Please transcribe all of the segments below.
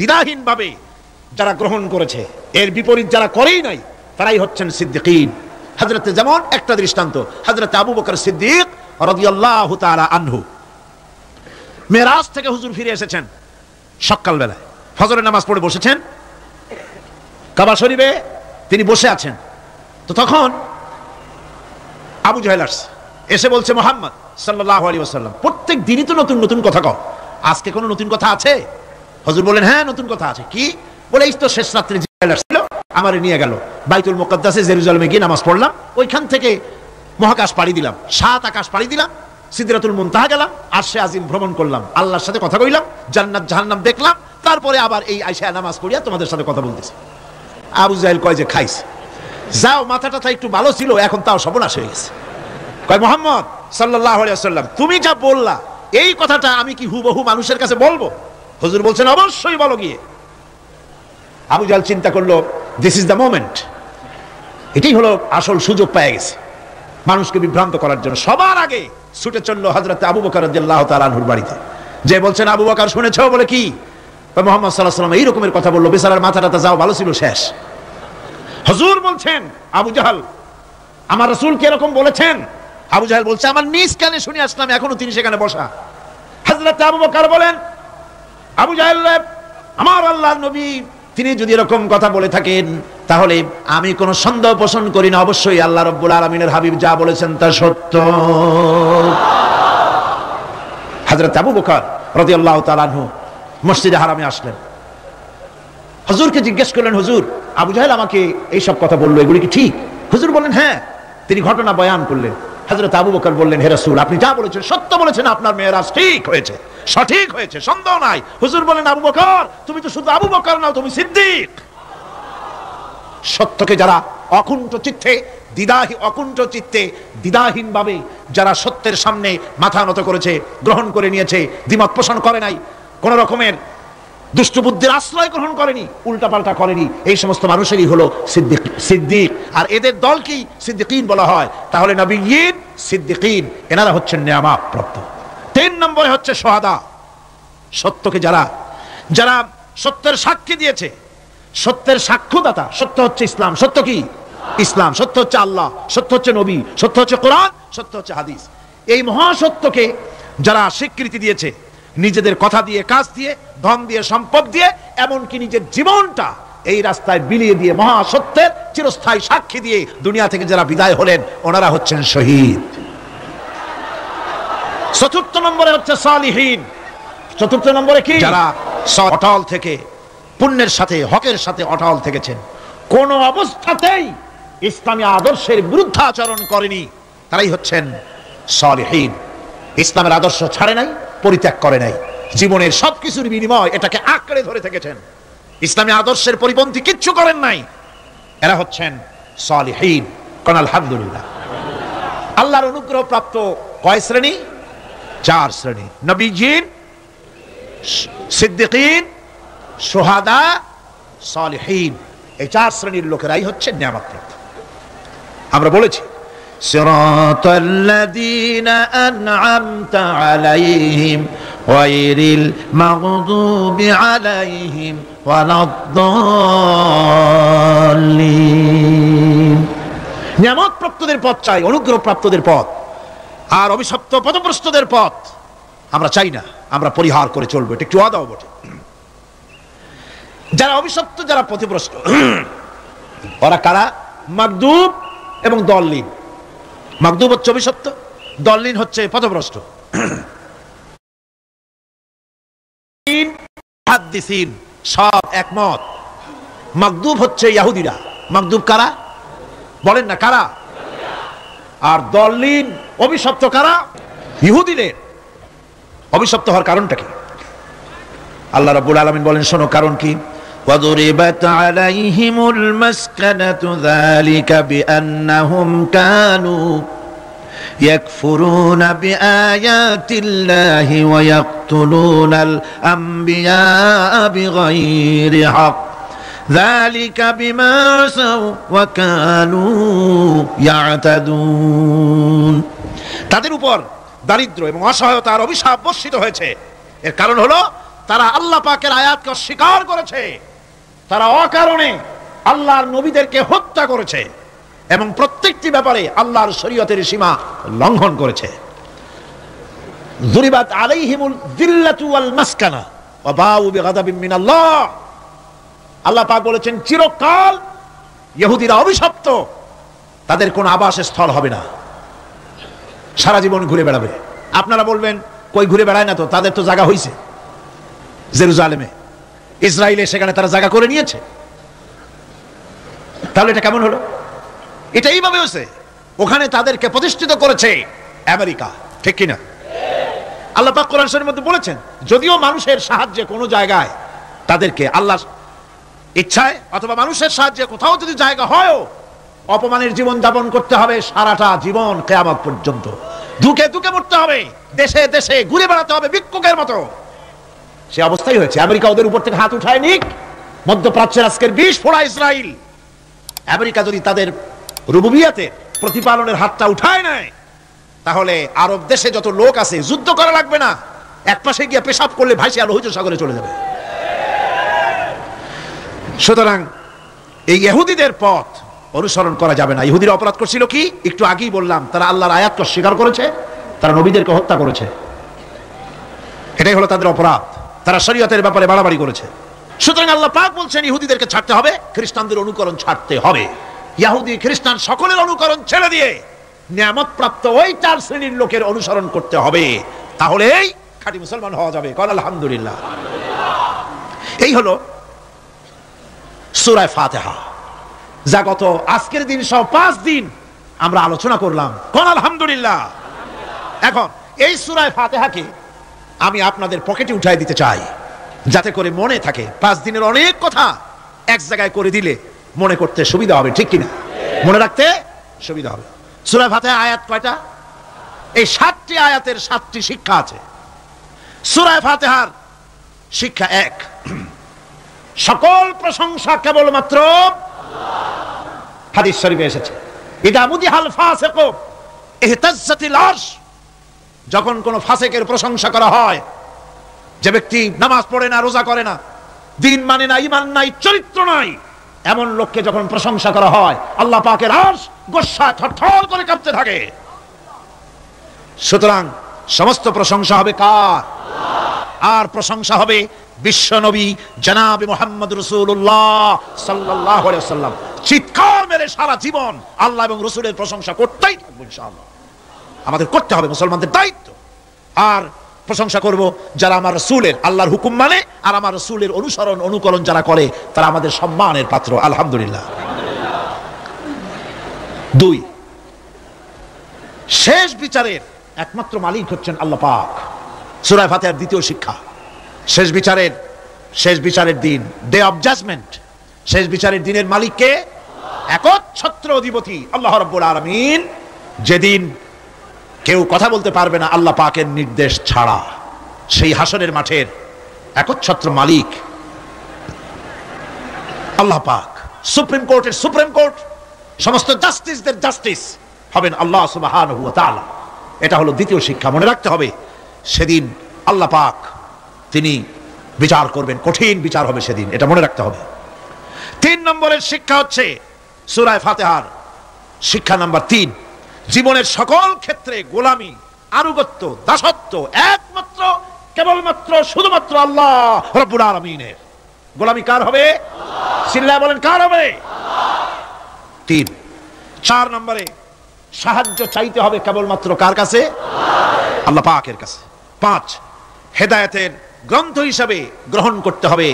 দ্বিধাহীন ভাবে যারা গ্রহণ করেছে, এর বিপরীত যারা করেই নাই, তারাই হচ্ছেন সিদ্দিকীন। হযরতে যেমন একটা দৃষ্টান্ত, হযরতে আবু বকর সিদ্দিক রাদিয়াল্লাহু তাআলা আনহু, মেরাজ থেকে হুজুর ফিরে এসেছেন সকালবেলায়, ফজরের নামাজ পড়ে বসেছেন কাবা শরীফে, তিনি বসে আছেন। তো তখন আবু জাহেল এসে বলছে, মুহাম্মদ সাল্লাল্লাহু আলাইহি ওয়াসাল্লাম, প্রত্যেক দিনই তো নতুন নতুন কথা কও, আজকে কোনো নতুন কথা আছে? হুজুর বলেন, হ্যাঁ নতুন কথা আছে। কি? বলে, এই তো শেষ রাত্রে জিবরাইল আসছিল, আমারে নিয়ে গেল বাইতুল মুকাদ্দাসে, জেরুজালেমে গিয়ে নামাজ পড়লাম, ওইখান থেকে মহাকাশ পাড়ি দিলাম, 7 আকাশ পাড়ি দিলাম, সিদরাতুল মুনতাহা গেলাম, আরশে আজিম ভ্রমণ করলাম, আল্লাহর সাথে কথা কইলাম, জান্নাত জাহান্নাম দেখলাম, তারপরে আবার এই আয়েশা নামাজ পড়িয়া তোমাদের সাথে কথা বলতেছি। আবু জাহেল কয় যে, খাইছে, যাও, মাথাটা একটু ভালো ছিল, এখন তাও সর্বনাশ হয়ে গেছে। কয়, মুহাম্মদ সাল্লাল্লাহু আলাইহি ওয়াসাল্লাম, তুমি যা বললা এই কথাটা আমি কি হুবহু মানুষের কাছে বলবো? হুজুর বলছেন, অবশ্যই বলো গিয়ে। আবু জাহেল চিন্তা করলো, দিস ইজ দ্য মোমেন্ট, এটাই হলো আসল সুযোগ পেয়ে গেছে মানুষকে বিভ্রান্ত করার জন্য। সবার আগে ছুটে চললো হযরত আবু বকর রাদিয়াল্লাহু তাআলা আনহুর বাড়িতে, যে বলছেন, আবু বকর শুনেছো? বলে, কি? মুহাম্মদ সাল্লাল্লাহু আলাইহি ওয়াসাল্লাম এই রকমের কথা বললো, বেচারার মাথাটা যাও ভালো ছিল, শেষ। হুজুর বলছেন, আবু জাহেল, আমার রাসূল কি এরকম বলেছেন? আবু জাহেল বলছে, আমার নিজ কানে শুনে আসলাম, এখনো তিনি সেখানে বসা। হযরত আবু বকর বলেন, আবু জাহেল, আমার আল্লাহর নবী তিনি যদি এরকম কথা বলে থাকেন, তাহলে আমি কোনো সন্দেহ পোষণ করি না, অবশ্যই আল্লাহ রাব্বুল আলামিনের হাবিব যা বলেছেন তা সত্য। হযরত আবু বকর রাদিয়াল্লাহু তাআলা আনহু মসজিদে হারামে আসলেন, হুজুরকে জিজ্ঞেস করলেন, হুজুর, আবু জাহেল আমাকে এই সব কথা বললো, এগুলি কি ঠিক? হুজুর বলেন, হ্যাঁ। তিনি ঘটনা বয়ান করলেন। হযরত আবু বকর বললেন, হে রাসূল, আপনি যা বলেছেন সত্য বলেছেন, আপনার মেরাজ ঠিক হয়েছে, সঠিক হয়েছে, সন্দেহ নাই। হুজুর বলেন, আবু বকর, তুমি তো শুধু আবু বকর নাও, তুমি সিদ্দিক। সত্যকে যারা অকুণ্ঠ চিত্তে দ্বিধাহীন ভাবে যারা সত্যের সামনে মাথা নত করেছে, গ্রহণ করে নিয়েছে, দ্বিমত পোষণ করে নাই, কোন রকমের দুষ্ট বুদ্ধির আশ্রয় গ্রহণ করেনি, উল্টাপাল্টা করেনি, এই সমস্ত মানুষেরই হলো সিদ্দিক। আর এদের দলকেই সিদ্দিকিন বলা হয়। তাহলে নবিয়্যিন, সিদ্দিকিন, এনারা হচ্ছেন নিয়ামত প্রাপ্ত। 3 নম্বরে হচ্ছে শুহাদা, সত্যকে যারা সত্যের সাক্ষী দিয়েছে, সত্যের সাক্ষ্যদাতা। সত্য হচ্ছে ইসলাম। সত্য কি? ইসলাম। সত্য হচ্ছে আল্লাহ, সত্য হচ্ছে নবী, সত্য হচ্ছে কোরআন, সত্য হচ্ছে হাদিস। এই মহাসত্যকে যারা স্বীকৃতি দিয়েছে, নিজেদের কথা দিয়ে, কাজ দিয়ে, ধন দিয়ে, সম্পদ দিয়ে, এমনকি নিজের জীবনটা এই রাস্তায় বিলিয়ে দিয়ে, মহাসত্যের চিরস্থায়ী সাক্ষী দিয়ে দুনিয়া থেকে যারা বিদায় হলেন, ওনারা হচ্ছেন শহীদ। 4 নম্বরে হচ্ছে সালিহিন। 4 নম্বরে কি? যারা অটল থেকে, পুণ্যের সাথে, হকের সাথে অটল থেকেছেন, কোন অবস্থাতেই ইসলামী আদর্শের বিরুদ্ধাচরণ করেনি, তারাই হচ্ছেন সালিহিন। ইসলামের আদর্শ ছাড়ে নাই, পরিত্যাগ করে নাই, জীবনের সবকিছুর বিনিময় এটাকে আঁকড়ে ধরে থেকেছেন, ইসলামী আদর্শের পরিপন্থী কিচ্ছু করেন নাই। এরা হচ্ছেন সালিহিন। কোন আলহামদুলিল্লাহ। আল্লাহর অনুগ্রহ প্রাপ্ত কয় শ্রেণী? 4 শ্রেণী। নবীজিন, সিদ্দিকিন, শুহাদা, সালিহিন। এই 4 শ্রেণীর লোকেরাই হচ্ছে নিয়ামতপ্রাপ্ত। আমরা বলেছি, সিরাতাল্লাযীনা আন'আমতা আলাইহিম গায়রিল মাগদুবি আলাইহিম ওয়ালাদ-দাল্লিন। নিয়ামতপ্রাপ্তদের পথ চাই, অনুগ্রহপ্রাপ্তদের পথ। আর অভিশপ্ত পথভ্রষ্টদের পথ আমরা চাই না, আমরা পরিহার করে চলবো। এটা একটু ওয়াদাও বটে। যারা অভিশপ্ত, যারা পথভ্রষ্ট, ওরা কারা? মাগদুব এবং দল্লিন। মাগদুব হচ্ছে অভিশপ্ত, দল্লিন হচ্ছে পথভ্রষ্ট। মুহাদ্দিসিন সব একমত, মাগদুব হচ্ছে ইহুদিরা। মাগদুব কারা? বলেন না, কারা? আর দল্লিন, অভিশপ্ত কারা? ইহুদিদের। অভিশপ্ত হওয়ার কারণটা কি? আল্লাহ রাব্বুল আলামিন বলেন, শোনো কারণ কি। وَضُرِبَتْ عَلَيْهِمُ الْمَسْكَنَةُ ذَلِكَ بِأَنَّهُمْ كَانُوا يَكْفُرُونَ بِآيَاتِ اللَّهِ وَيَقْتُلُونَ الْأَنْبِيَاءَ بِغَيْرِ حَقٍّ ذَلِكَ بِمَا عَصَوْا وَكَانُوا يَعْتَدُونَ। তাদের উপর দারিদ্র্য এবং অসহায়তার অভিশাপ বর্ষিত হয়েছে। এর কারণ হলো তারা আল্লাহ পাকের আয়াতকে অস্বীকার করেছে, তারা অকারণে আল্লাহর নবীদেরকে হত্যা করেছে এবং প্রত্যেকটি ব্যাপারে আল্লাহর শরীয়তের সীমা লঙ্ঘন করেছে। যুরিবাত আলাইহিমুল যিল্লাতু ওয়াল মাসকানা ওয়া বাউ বিগাদাবিন মিনাল্লাহ। আল্লাহ পাক বলেছেন চিরকাল ইহুদিরা অভিশপ্ত, তাদের কোনো আবাসস্থল হবে না, সারা জীবন ঘুরে বেড়াবে। আপনারা বলবেন কই ঘুরে বেড়ায় না, তো তাদের তো জায়গা হয়েছে জেরুজালেমে, ইসরায়েলে, সেখানে তারা জায়গা করে নিয়েছে। তাহলে এটা কেমন হলো? এটা এইভাবে হয়েছে, ওখানে তাদেরকে প্রতিষ্ঠিত করেছে আমেরিকা, ঠিক কিনা? আল্লাহ পাক কোরআন শরীফের মধ্যে বলেছেন যদিও মানুষের সাহায্যে কোনো জায়গায় তাদেরকে আল্লাহর ইচ্ছায় অথবা মানুষের সাহায্যে কোথাও যদি জায়গা হয়ও, অপমানের জীবন যাপন করতে হবে সারাটা জীবন কিয়ামত পর্যন্ত, দুকে দুকে মরতে হবে, দেশে দেশে ঘুরে বেড়াতে হবে ভিক্ষুকের মতো। সে অবস্থাই হয়েছে। আমেরিকা ওদের উপর থেকে হাত উঠায় নিক, মধ্যপ্রাচ্যের আজকের 20 ফোড়া ইসরায়েল, আমেরিকা যদি তাদের রুবুবিয়াতে প্রতিপালনের হাতটা উঠায় নেয়, তাহলে আরব দেশে যত লোক আছে যুদ্ধ করা লাগবে না, এক পাশে গিয়ে পেশাব করলে ভাসিয়া লোহিত সাগরে চলে যাবে। সুতরাং এই ইহুদিদের পথ অনুসরণ করা যাবে না। ইহুদিরা অপরাধ করছিল কি? একটু আগেই বললাম, তারা আল্লাহর আয়াতকে অস্বীকার করেছে, তারা নবীদেরকে হত্যা করেছে, এটাই হলো তাদের অপরাধ। তারা শরীয়তের ব্যাপারে বাড়াবাড়ি করেছে। সুতরাং আল্লাহ পাক বলছেন ইহুদিদেরকে ছাড়তে হবে, খ্রিস্টানদের অনুকরণ ছাড়তে হবে। ইহুদি খ্রিস্টান সকলের অনুকরণ ছেড়ে দিয়ে নিয়ামত প্রাপ্ত ওই 4 শ্রেণীর লোকের অনুসরণ করতে হবে, তাহলেই খাঁটি মুসলমান হওয়া যাবে। কোন আলহামদুলিল্লাহ। এই হলো সূরা ফাতিহা, যা গত আজকের দিন সহ 5 দিন আমরা আলোচনা করলাম। কোন আলহামদুলিল্লাহ। এখন এই সূরা ফাতিহাকে আমি আপনাদের পকেটে উঠাই দিতে চাই, যাতে করে মনে থাকে। 5 দিনের অনেক কথা এক জায়গায় করে দিলে মনে করতে সুবিধা হবে, ঠিক কিনা? মনে রাখতে সুবিধা হবে। সূরা ফাতিহার আয়াত কয়টা? এই 7টি আয়াতের 7টি শিক্ষা আছে। সূরা ফাতিহার শিক্ষা 1, সকল প্রশংসা কেবলমাত্র আল্লাহ। হাদিস শরীফে এসেছে, ইদা মুদিহাল ফাসিকু ইহতাজ্জাতিল আরশ। যখন কোন ফাসিকের প্রশংসা করা হয়, যে ব্যক্তি নামাজ পড়ে না, রোজা করে না, দিন মানে না, ঈমান নাই, চরিত্র নাই, এমন লোককে যখন প্রশংসা করা হয়, আল্লাহ পাকের আরশ গোসা থরথর করে কাঁপতে থাকে। সুতরাং সমস্ত প্রশংসা হবে কার? আর প্রশংসা হবে বিশ্ব নবী জনাবে মুহাম্মদ রাসূলুল্লাহ সাল্লাল্লাহু আলাইহি ওয়াসাল্লাম। চিৎকার মেরে সারা জীবন আল্লাহ এবং রাসূলের প্রশংসা করতেই থাকবো ইনশাআল্লাহ। আমাদের করতে হবে, মুসলমানদের দায়িত্ব। আর প্রশংসা করব যারা আমার রাসূলের, আল্লাহর হুকুম মানে আর আমার রাসূলের অনুসরণ অনুকরণ যারা করে, তারা আমাদের সম্মানের পাত্র। আলহামদুলিল্লাহ। 2, শেষ বিচারের একমাত্র মালিক হচ্ছেন আল্লাহ পাক। সূরা ফাতিহার 2য় শিক্ষা, শেষ বিচারের দিন, ডে অফ জাজমেন্ট, শেষ বিচারের দিনের মালিক কে? একচ্ছত্র অধিপতি আল্লাহ রাব্বুল আলামিন। যেদিন কেউ কথা বলতে পারবে না আল্লাহ পাকের নির্দেশ ছাড়া, সেই হাসরের মাঠের একচ্ছত্র মালিক আল্লাহ পাক। সুপ্রিম কোর্টের সুপ্রিম কোর্ট, সমস্ত জাস্টিসদের জাস্টিস হবেন আল্লাহ সুবহানাহু ওয়া তাআলা। এটা হলো 2য় শিক্ষা, মনে রাখতে হবে। সেদিন আল্লাহ পাক তিনি বিচার করবেন, কঠিন বিচার হবে সেদিন, এটা মনে রাখতে হবে। 3 নম্বরের শিক্ষা হচ্ছে সূরা ফাতিহার শিক্ষা নাম্বার 3, জীবনের সকল ক্ষেত্রে গোলামি, আনুগত্য, দাসত্ব একমাত্র কেবলমাত্র শুধুমাত্র আল্লাহ রাব্বুল আলামিনের। গোলামি কার হবে? চিল্লায় বলেন, কার হবে? 3। 4 নম্বরে সাহায্য চাইতে হবে কেবলমাত্র কার কাছে? আল্লাহ পাকের কাছে। 5, হেদায়েতের গ্রন্থ হিসাবে গ্রহণ করতে হবে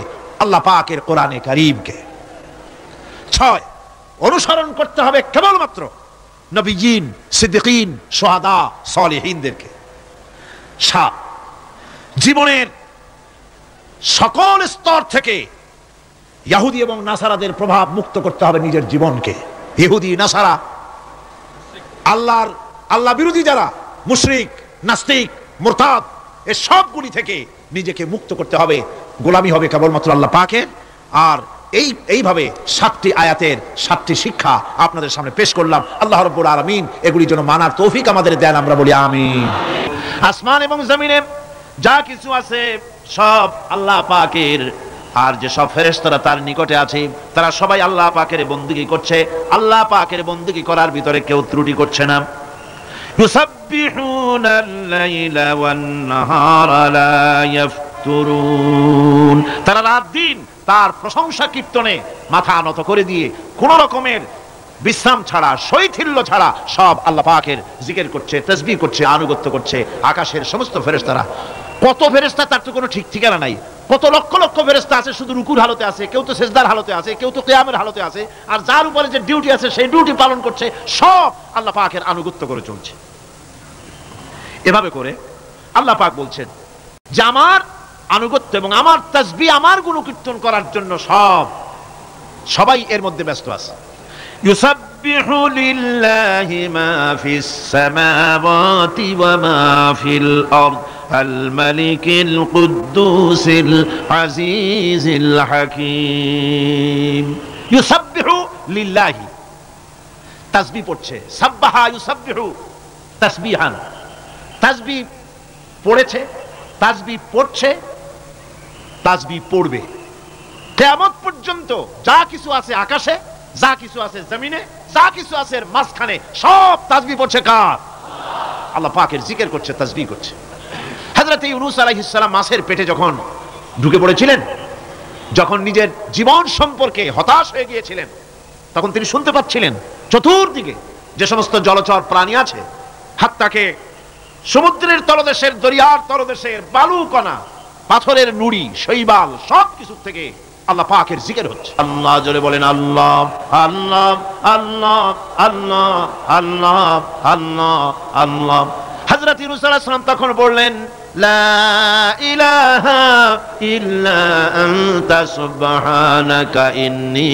আল্লাহ পাকের কোরআনে কারীমকে। 6, অনুসরণ করতে হবে কেবলমাত্র নবীয়িন, সিদ্দিকিন, শুহাদা, সালেহিনদেরকে। 7, জীবনের সকল স্তর থেকে ইহুদি এবং নাসারাদের প্রভাব মুক্ত করতে হবে নিজের জীবনকে। ইহুদি, নাসারা, আল্লাহ বিরোধী যারা মুশরিক, নাস্তিক, মুরতাদ, এই সবগুলি থেকে নিজেকে মুক্ত করতে হবে। গোলামি হবে কেবলমাত্র আল্লাহ পাকের। আর এইভাবে 7টি আয়াতের 7টি শিক্ষা আপনাদের সামনে পেশ করলাম। আল্লাহ রাব্বুল আলামিন এগুলির জন্য মানার তৌফিক আমাদের দেন, আমরা বলি আমিন। আসমান এবং জমিনে যা কিছু আছে সব আল্লাহ পাকের, আর যে সব ফেরেশতারা তার নিকটে আছে তারা সবাই আল্লাহ পাকের বন্দেগী করছে। আল্লাহ পাকের বন্দেগী করার ভিতরে কেউ ত্রুটি করছে না। ইউসাব্বিহুনাল লাইলা ওয়ান নাহারা লা ইয়াফতুরুন, তারা রাত দিন তার প্রশংসা কীর্তনে মাথা নত করে দিয়ে কোন রকমের বিশ্রাম ছাড়া, শৈথিল্য ছাড়া সব আল্লাহ পাকের জিকির করছে, তাসবিহ করছে, আনুগত্য করছে। আকাশের সমস্ত ফেরেশতারা, কত ফেরেশতা তার তো কোনো ঠিক ঠিকানা নাই। কত লক্ষ লক্ষ ফেরেশতা আছে শুধু রুকুর হালতে আছে, কেউ তো সিজদার হালতে আছে, কেউ তো কিয়ামের হালতে আছে, আর যার উপরে যে ডিউটি আছে সেই ডিউটি পালন করছে, সব আল্লাহ পাকের আনুগত্য করে চলছে। এভাবে করে আল্লাহ পাক বলছেন যে আমার আনুগত্য এবং আমার তাসবিহ, আমার গুণকীর্তন করার জন্য সবাই এর মধ্যে ব্যস্ত আছে। ইউসাব্বিহু লিল্লাহি মা ফিস সামাওয়াতি ওয়া মা ফিল আরদ আল মালিকিল কুদ্দুসিল আজিজিল হাকীম। ইউসাব্বিহু লিল্লাহি, তাসবিহ পড়ছে, সাব্বাহা ইউসাব্বিহু তাসবিহান, তাসবিহ পড়েছে, তাসবিহ পড়ছে, তাসবিহ পড়বে। কিয়ামত পর্যন্ত যা কিছু আছে আকাশে, যা কিছু আছে জমিনে, যা কিছু আছে এর মাঝখানে, সব তাসবিহ পড়ছে কার? আল্লাহ পাকের জিকির করছে, তাসবিহ করছে। হযরত ইউনূস আলাইহিস সালাম মাছের পেটে যখন ঢুকে পড়েছিলেন, যখন নিজের জীবন সম্পর্কে হতাশ হয়ে গিয়েছিলেন, তখন তিনি শুনতে পাচ্ছিলেন চতুর্দিকে যে সমস্ত জলচর প্রাণী আছে, হাত্তাকে সমুদ্রের তলদেশের, দরিয়ার তলদেশের বালুকণা, পাথরের নুড়ি, শৈবাল, সব কিছু থেকে আল্লাহ পাকের জিকির হচ্ছে। আল্লাহ জোরে বলেন আল্লাহ আল্লাহ আল্লাহ আল্লাহ আল্লাহ আল্লাহ আল্লাহ। হযরত ইউনূস আলাইহিস সালাম তখন বললেন লা ইলাহা ইল্লা আনতা সুবহানাকা ইন্নী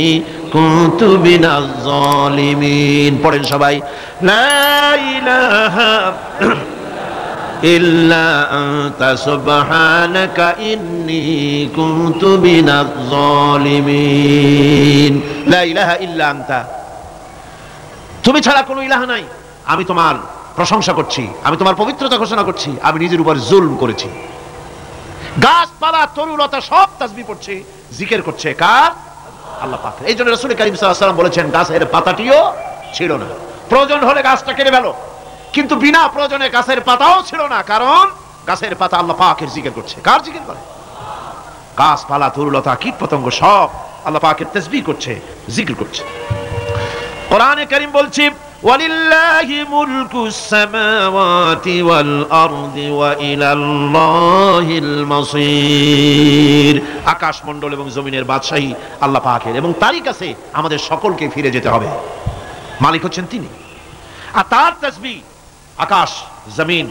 কুনতু মিনাজ জালিমিন। পড়েন সবাই, লা ইলাহা ইল্লা আনতা সুবহানাকা ইন্নী কুনতু মিনাজ জালিমিন। লা ইলাহা ইল্লা আনতা, তুমি ছাড়া কোনো ইলাহ নাই, আমি তোমার প্রশংসা করছি, আমি তোমার পবিত্রতা ঘোষণা করছি, আমি নিজের উপর জুলম করেছি। গাছপালা, তরুলতা সব তাসবিহ পড়ছে, জিকির করছে কার? আল্লাহ পাক। এই জন্য রাসূল কারীম সাল্লাল্লাহু আলাইহি ওয়াসাল্লাম বলেছেন গাছের পাতাটিও ছিল না, প্রয়োজন হলে গাছটা কেটে ফেলো, কিন্তু বিনা প্রয়োজনে গাছের পাতাও ছিল না, কারণ গাছের পাতা আল্লাহ পাকের জিকির করছে। কার জিকির করে? গাছপালা, তরুলতা, কীট পতঙ্গ সব আল্লাহ পাকের তাসবিহ করছে, জিকির করছে। কোরআনে কারীম বলছে ওয়ালিল্লাহি মুলকুস সামাওয়াতি ওয়াল আরদি ওয়া ইলাল্লাহিল মাসির। আকাশ মণ্ডল এবং জমিনের বাদশাহী আল্লাহ পাকের, এবং তারই কাছে আমাদের সকলকে ফিরে যেতে হবে। মালিক হচ্ছেন তিনি, আর তার তাসবিহ আকাশ জমিন,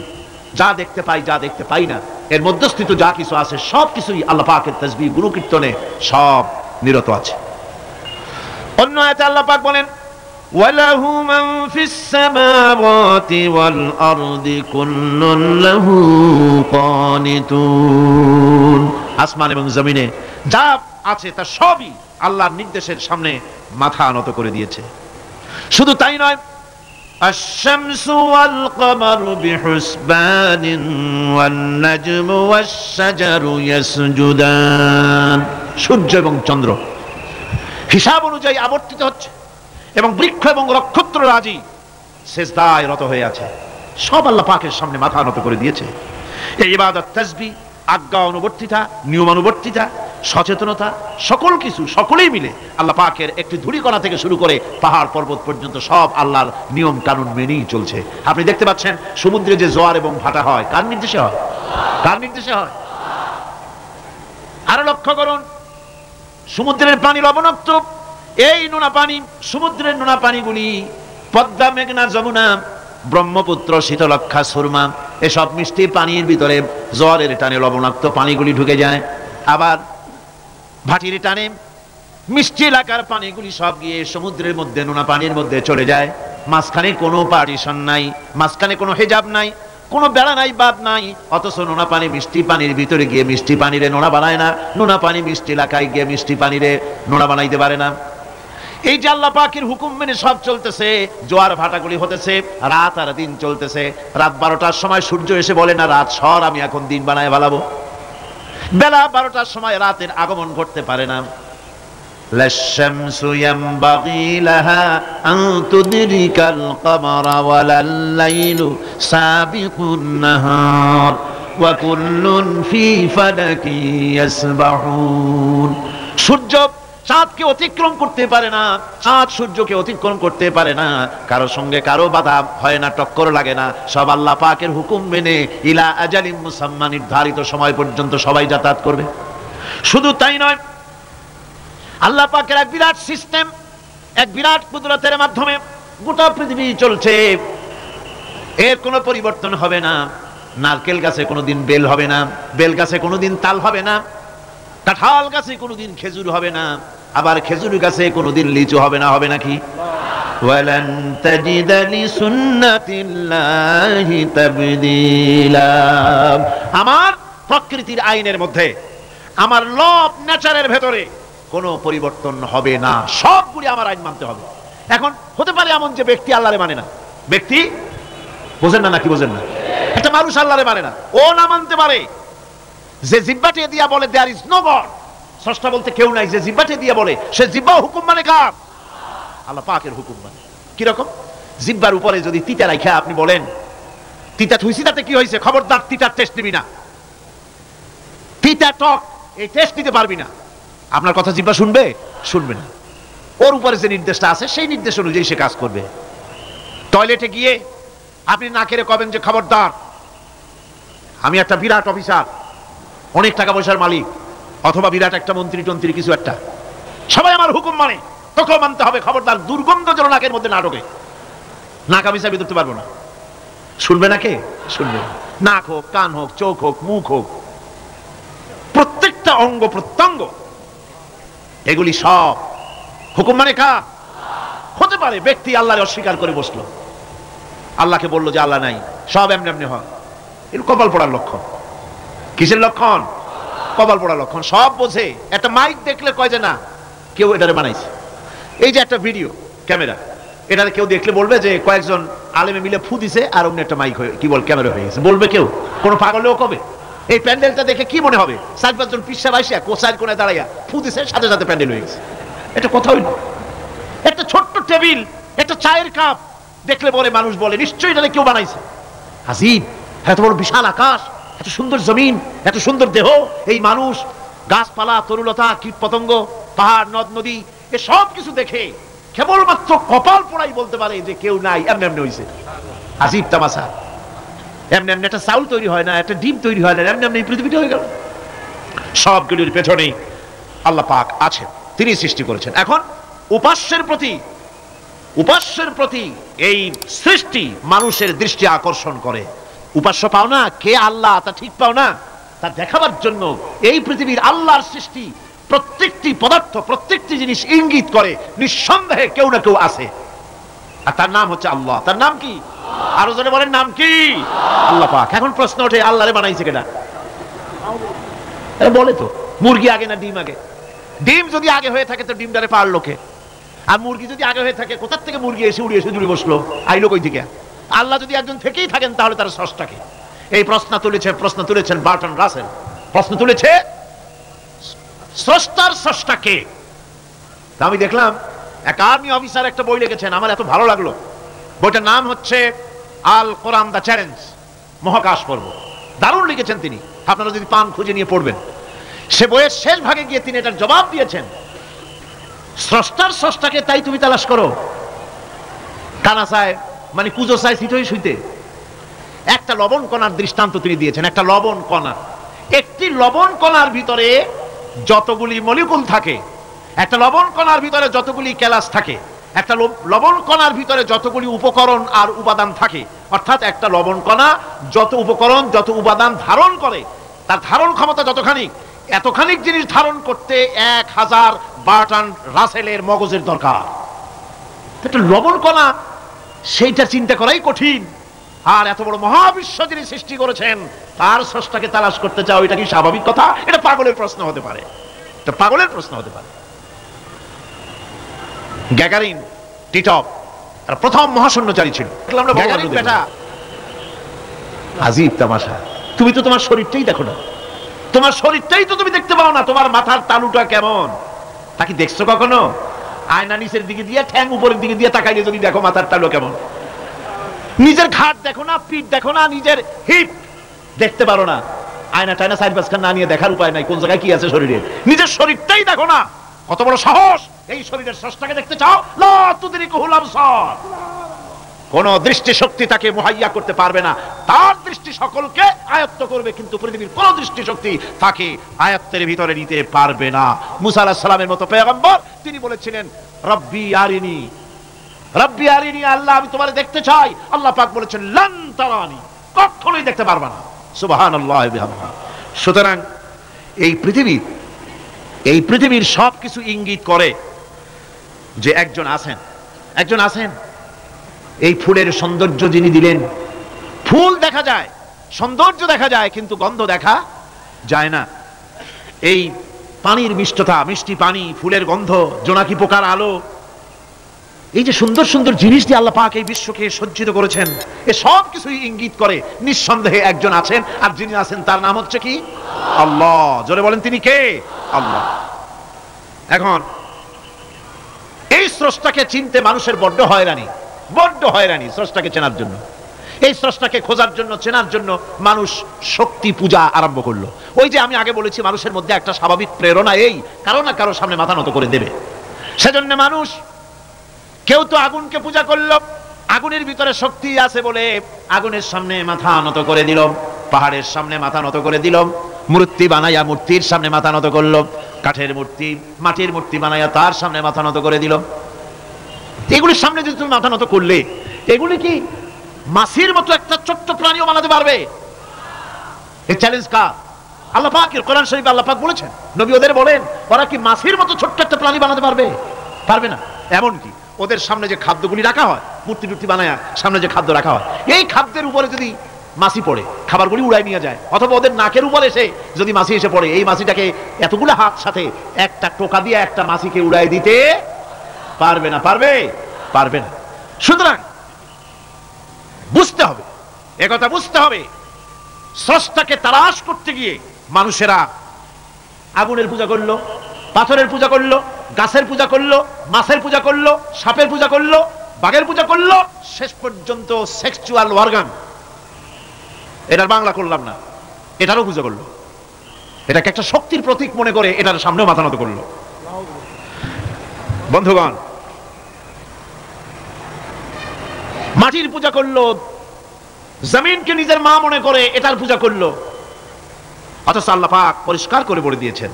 যা দেখতে পাই যা দেখতে পাই না, এর মধ্যস্থিত যা কিছু আছে সব কিছুই আল্লাহ পাকের তাসবিহ গুণকীর্তনে সব নিরত আছে। অন্য আয়াতে আল্লাহ পাক বলেন ওয়ালাহু মান ফিস সামাওয়াতি ওয়াল আরদি কুল্লুন লাহু কানিতুন। আসমান এবং জমিনে যা আছে তা সবই আল্লাহর নির্দেশের সামনে মাথা নত করে দিয়েছে। শুধু তাই নয়, আশ-শামসু ওয়াল কমারু বিহুসবানিন ওয়ান নাজমু ওয়াশ-শাজারু ইয়াসজুদান। সূর্য এবং চন্দ্র হিসাব অনুযায়ী আবর্তিত হচ্ছে, এবং বৃক্ষ এবং নক্ষত্র রাজি সেজদায় রত হয়ে আছে, সব আল্লাহ পাকের সামনে মাথা নত করে দিয়েছে। এই ইবাদত, তাসবিহ, আজ্ঞা অনুবর্তিতা, নিয়মানুবর্তিতা, সচেতনতা, সকল কিছু সকলেই মিলে আল্লাহ পাকের একটি ধূলিকণা থেকে শুরু করে পাহাড় পর্বত পর্যন্ত সব আল্লাহর নিয়ম কানুন মেনেই চলছে। আপনি দেখতে পাচ্ছেন সমুদ্রে যে জোয়ার এবং ভাটা হয়, কার নির্দেশে হয়? কার নির্দেশে হয়? আরো লক্ষ্য করুন, সমুদ্রের পানি লবণাক্ত, এই নোনা পানি, সমুদ্রের নোনা পানিগুলি পদ্মা, মেঘনা, যমুনা, ব্রহ্মপুত্র, শীতলক্ষা, সুরমা, এসব মিষ্টি পানির ভিতরে জোয়ারের টানে লবণাক্ত পানিগুলি ঢুকে যায়, আবার ভাটির টানে মিষ্টি এলাকার পানিগুলি সব গিয়ে সমুদ্রের মধ্যে নোনা পানির মধ্যে চলে যায়। মাঝখানে কোনো পার্টিশন নাই, মাঝখানে কোনো হেজাব নাই, কোনো বেড়া নাই, বাদ নাই, অথচ নোনা পানি মিষ্টি পানির ভিতরে গিয়ে মিষ্টি পানিরে নোনা বানায় না, নোনা পানি মিষ্টি এলাকায় গিয়ে মিষ্টি পানিরে নোনা বানাইতে পারে না। এই যে আল্লাহ পাকের হুকুম মেনে সব চলতেছে, জোয়ার ভাটাগুলি হতেছে, রাত আর দিন চলতেছে। রাত 12টার সময় সূর্য এসে বলে না রাত সর, আমি এখন দিন বানায় ভালাবো। বেলা 12টার সময় রাতের আগমন ঘটতে পারে না। লাশ-শামসু ইয়ানবাগী লাহা আন তুদরিকাল কমারা ওয়ালাল লাইলু সাবিকুন নাহার ওয়া কুল্লুন ফি ফালাকি ইয়াসবাহুন। সূর্য চাঁদকে অতিক্রম করতে পারে না, চাঁদ সূর্যকে অতিক্রম করতে পারে না, কারো সঙ্গে কারো বাধা হয় না, টক্কর লাগে না, সব আল্লাহ পাকের হুকুম মেনে ইলা আজালিম মুসাম্মা নির্ধারিত সময় পর্যন্ত সবাই যাতায়াত করবে। শুধু তাই নয়, আল্লাহ পাকের এক বিরাট সিস্টেম, এক বিরাট কুদরতের মাধ্যমে গোটা পৃথিবী চলছে, এর কোনো পরিবর্তন হবে না। নারকেল গাছে কোনোদিন বেল হবে না, বেল গাছে কোনোদিন তাল হবে না, কাঁঠাল গাছে কোনোদিন খেজুর হবে না, আবার খেজুর গাছে কোনোদিন লিচু হবে না। হবে নাকি? ওয়ালান তাজিদা লিসুন্নাতিল্লাহি তাবদীলা। আমার প্রকৃতির আইনের মধ্যে, আমার ল অফ নেচারের ভেতরে কোনো পরিবর্তন হবে না, সবগুলি আমার আইন মানতে হবে। এখন হতে পারে এমন যে ব্যক্তি আল্লাহরে মানে না, ব্যক্তি বোঝেন না নাকি বোঝেন না, একটা মানুষ আল্লাহরে মানে না, ও না মানতে পারে। যে জিহ্বাটে দিয়া বলে দেয়ার ইজ নো গড, স্রষ্টা বলতে কেউ নাই, যে জিহ্বাটে দিয়া বলে সে জিহ্বা হুকুম মানে কার? আল্লাহ পাকের হুকুম মানে। কি রকম? জিহ্বার উপরে যদি তিতা রাখা আপনি বলেন তিতা থুইছি তাতে কি হয়েছে, খবরদার তিতার টেস্ট নিবি না, তিতা টক এই টেস্ট নিতে পারবি না, আপনার কথা জিহ্বা শুনবে? শুনবে না। ওর উপরে যে নির্দেশটা আছে সেই নির্দেশ অনুযায়ী সে কাজ করবে। টয়লেটে গিয়ে আপনি নাকেরে কবেন যে খবরদার, আমি একটা বিরাট অফিসার, অনেক টাকা পয়সার মালিক, অথবা বিরাট একটা মন্ত্রী টন্ত্রী কিছু একটা, সবাই আমার হুকুম মানে, তোকেও মানতে হবে, খবরদার দুর্গন্ধ যেন নাকের মধ্যে না ঢোকে, নাক আমি চাবি ধরতে পারবো না। শুনবে না কে? শুনবে। নাক হোক, কান হোক, চোখ হোক, মুখ হোক, প্রত্যেকটা অঙ্গ প্রত্যঙ্গ, এগুলি সব হুকুম মানে কার? হতে পারে ব্যক্তি আল্লাহরে অস্বীকার করে বসলো, আল্লাহকে বললো যে আল্লাহ নাই, সব এমনি এমনি হয়, এর কপাল পড়ার লক্ষণ। কিসের লক্ষণ? কপাল পড়ার লক্ষণ। সব বোঝে, একটা মাইক দেখলে কয় যে না কেউ এটারে বানাইছে। এই যে একটা ভিডিও ক্যামেরা, এটারে কেউ দেখলে বলবে যে কয়েকজন আলেমে মিলে ফু দিছে আর অন্য একটা মাইক হয়ে কি বল ক্যামেরা হয়ে গেছে, বলবে কেউ? কোন পাগলেও কবে? এই প্যান্ডেলটা দেখে কি মনে হবে? 4-5 জন পিসা বাইসা কোসাইর কোণে দাঁড়াইয়া ফু দিছে, সাথে সাথে প্যান্ডেল হয়ে গেছে। এটা কথা হইল? একটা ছোট্ট টেবিল, একটা চায়ের কাপ দেখলে পরে মানুষ বলে নিশ্চয়ই এটা কেউ বানাইছে। আজীব, এত বড় বিশাল আকাশ, এত সুন্দর জমিন, এত সুন্দর দেহ, এই মানুষ, গাছপালা, তরুলতা, কীট পতঙ্গ, পাহাড়, নদ নদী, এ সব কিছু দেখে কেবলমাত্র কপাল পোড়াই বলতে পারে যে কেউ নাই, এমনি এমনি হয়েছে। আজীব তামাশা। এমনি এমনি একটা চাউল তৈরি হয় না, একটা ডিম তৈরি হয় না, এমনি এমনি পৃথিবীটা হয়ে গেল। সবগুলির পেছনে আল্লাহ পাক আছেন, তিনি সৃষ্টি করেছেন। এখন উপাস্যের প্রতি এই সৃষ্টি মানুষের দৃষ্টি আকর্ষণ করে। উপাস্য পাও না কে আল্লাহ তা ঠিক পাও না, তা দেখাবার জন্য এই পৃথিবীর আল্লাহর সৃষ্টি প্রত্যেকটি পদার্থ, প্রত্যেকটি জিনিস ইঙ্গিত করে নিঃসন্দেহে কেউ না কেউ আছে, আর তার নাম হচ্ছে আল্লাহ। তার নাম কি? আরো জনে বলেন, নাম কি? আল্লাহ পাক। এখন প্রশ্ন ওঠে আল্লাহরে বানাইছে কেডা? বলে তো মুরগি আগে না ডিম আগে? ডিম যদি আগে হয়ে থাকে তো ডিমটারে পারলো কে? আর মুরগি যদি আগে হয়ে থাকে কোথার থেকে মুরগি এসে উড়ে এসে জুড়ে বসলো, আইলো কই থেকে? আল্লাহ যদি একজন থেকেই থাকেন তাহলে তার স্রষ্টাকে? এই প্রশ্ন তুলেছেন বার্টন রাসেল, প্রশ্ন তুলেছে স্রষ্টার স্রষ্টাকে। আমি দেখলাম এক আর্মি অফিসার একটা বই লিখেছেন, আমার এত ভালো লাগলো। বইটার নাম হচ্ছে আল কোরআন দা চ্যালেঞ্জ, মহাকাশ পর্ব। দারুণ লিখেছেন তিনি, আপনারা যদি পান খুঁজে নিয়ে পড়বেন। সে বইয়ের শেষ ভাগে গিয়ে তিনি এটার জবাব দিয়েছেন, স্রষ্টার স্রষ্টাকে তাই তুমি তালাশ করো, কানা চায় মানে কুজো চায় সিটই শুইতে। একটা লবণ কণার দৃষ্টান্ত তিনি দিয়েছেন, একটা লবণ কণা। একটি লবণ কণার ভিতরে যতগুলি মলিকুল থাকে, একটা লবণ কণার ভিতরে যতগুলি ক্যালাস থাকে, একটা লবণ কণার ভিতরে যতগুলি উপকরণ আর উপাদান থাকে, অর্থাৎ একটা লবণ কণা যত উপকরণ যত উপাদান ধারণ করে, তার ধারণ ক্ষমতা যতখানি, এতখানি জিনিস ধারণ করতে 1000 বার্টন রাসেলের মগজের দরকার। একটা লবণ কণা, সেইটা চিন্তা করাই কঠিন। আর এত বড় মহাবিশ্ব যিনি সৃষ্টি করেছেন তার স্রষ্টাকে তালাশ করতে চাও, এটা কি স্বাভাবিক কথা? এটা পাগলের প্রশ্ন হতে পারে, এটা পাগলের প্রশ্ন হতে পারে। গ্যাগারিন টিটপ প্রথম মহাশূন্যচারী ছিল। বেটা আজীব তামাশা, তুমি তো তোমার শরীরটাই দেখো না, তোমার শরীরটাই তো তুমি দেখতে পাও না, তোমার মাথার তালুটা কেমন তা কি দেখছো কখনো? আয়না নিচের দিকে দিয়ে ঠ্যাং উপরের দিকে দিয়ে তাকাইলে যদি দেখো মাথার তালু কেমন, নিজের ঘাট দেখো না, পিঠ দেখো না, নিজের হিপ দেখতে পারো না, আয়না টায়না সাইড বাসখান না নিয়ে দেখার উপায় নাই কোন জায়গায় কি আছে শরীরে, নিজের শরীরটাই দেখো না। কত বড় সাহস, এই শরীরের স্রষ্টাকে দেখতে চাও? লা তুদরিকুহুল আবসার, কোন দৃষ্টি শক্তি তাকে মুহাইয়া করতে পারবে না, তার দৃষ্টি সকলকে আয়ত্ত করবে, কিন্তু পৃথিবীর কোন দৃষ্টি শক্তি তাকে আয়ত্তের ভিতরে নিতে পারবে না। মুসা আলাইহিস সালামের মতো পয়গম্বর তিনি বলেছিলেন রব্বি আরিনি, রব্বি আরিনি, আল্লাহ আমি তোমারে দেখতে চাই। আল্লাহ পাক বলেছেন লান তারানি, কখনোই দেখতে পারবে না। সুবহানাল্লাহ বিহামদিহি। সুতরাং এই পৃথিবীর সবকিছু ইঙ্গিত করে যে একজন আছেন। এই ফুলের সৌন্দর্য যিনি দিলেন, ফুল দেখা যায়, সৌন্দর্য দেখা যায়, কিন্তু গন্ধ দেখা যায় না। এই পানির মিষ্টতা, মিষ্টি পানি, ফুলের গন্ধ, জোনাকি পোকার আলো, এই যে সুন্দর সুন্দর জিনিস দিয়ে আল্লাহ পাক এই বিশ্বকে সজ্জিত করেছেন, এ সব কিছুই ইঙ্গিত করে নিঃসন্দেহে একজন আছেন, আর যিনি আছেন তার নাম হচ্ছে কি? আল্লাহ। জোরে বলেন তিনি কে? আল্লাহ। এখন এই স্রষ্টাকে চিনতে মানুষের বড্ড হয়রানি স্রষ্টাকে চেনার জন্য। এই স্রষ্টাকে খোঁজার জন্য, চেনার জন্য মানুষ শক্তি পূজা আরম্ভ করলো। ওই যে আমি আগে বলেছি, মানুষের মধ্যে একটা স্বাভাবিক প্রেরণা এই কারো না কারো সামনে মাথা নত করে দেবে। সেজন্য মানুষ, কেউ তো আগুনকে পূজা করলো, আগুনের ভিতরে শক্তি আছে বলে আগুনের সামনে মাথা নত করে দিল, পাহাড়ের সামনে মাথা নত করে দিল, মূর্তি বানাইয়া মূর্তির সামনে মাথা নত করলো, কাঠের মূর্তি, মাটির মূর্তি বানাইয়া তার সামনে মাথা নত করে দিল। এগুলির সামনে যদি তুমি মাথা নত করলে, এগুলি কি মাছির মতো একটা ছোট্ট প্রাণীও বানাতে পারবে? এই চ্যালেঞ্জ কার? আল্লাহ পাকের। কোরআন শরীফে আল্লাহ পাক বলেছেন, নবী ওদের বলেন, ওরা কি মাছির মতো ছোট্ট একটা প্রাণী বানাতে পারবে না। এমনকি ওদের সামনে যে খাদ্যগুলি রাখা হয়, মূর্তি টুর্তি বানায় সামনে যে খাদ্য রাখা হয়, এই খাদ্যের উপরে যদি মাছি পড়ে, খাবারগুলি উড়াই নিয়ে যায়, অথবা ওদের নাকের উপরে এসে যদি মাছি এসে পড়ে, এই মাছিটাকে এতগুলো হাত সাথে একটা টোকা দিয়ে একটা মাছিকে উড়াই দিতে পারবে না। পারবে না। সুতরাং বুঝতে হবে, একথা বুঝতে হবে, স্রষ্টাকে তালাশ করতে গিয়ে মানুষেরা আগুনের পূজা করলো, পাথরের পূজা করলো, গাছের পূজা করলো, মাছের পূজা করলো, সাপের পূজা করলো, বাঘের পূজা করলো, শেষ পর্যন্ত সেক্সুয়াল অর্গান, এটার বাংলা করলাম না, এটারও পূজা করলো। এটাকে একটা শক্তির প্রতীক মনে করে এটার সামনেও মাথা নত করলো। বন্ধুগণ, মাটির পূজা করলো, জমিনকে নিজের মা মনে করে এটার পূজা করলো। অথচ আল্লাহ পাক পরিষ্কার করে বলে দিয়েছেন,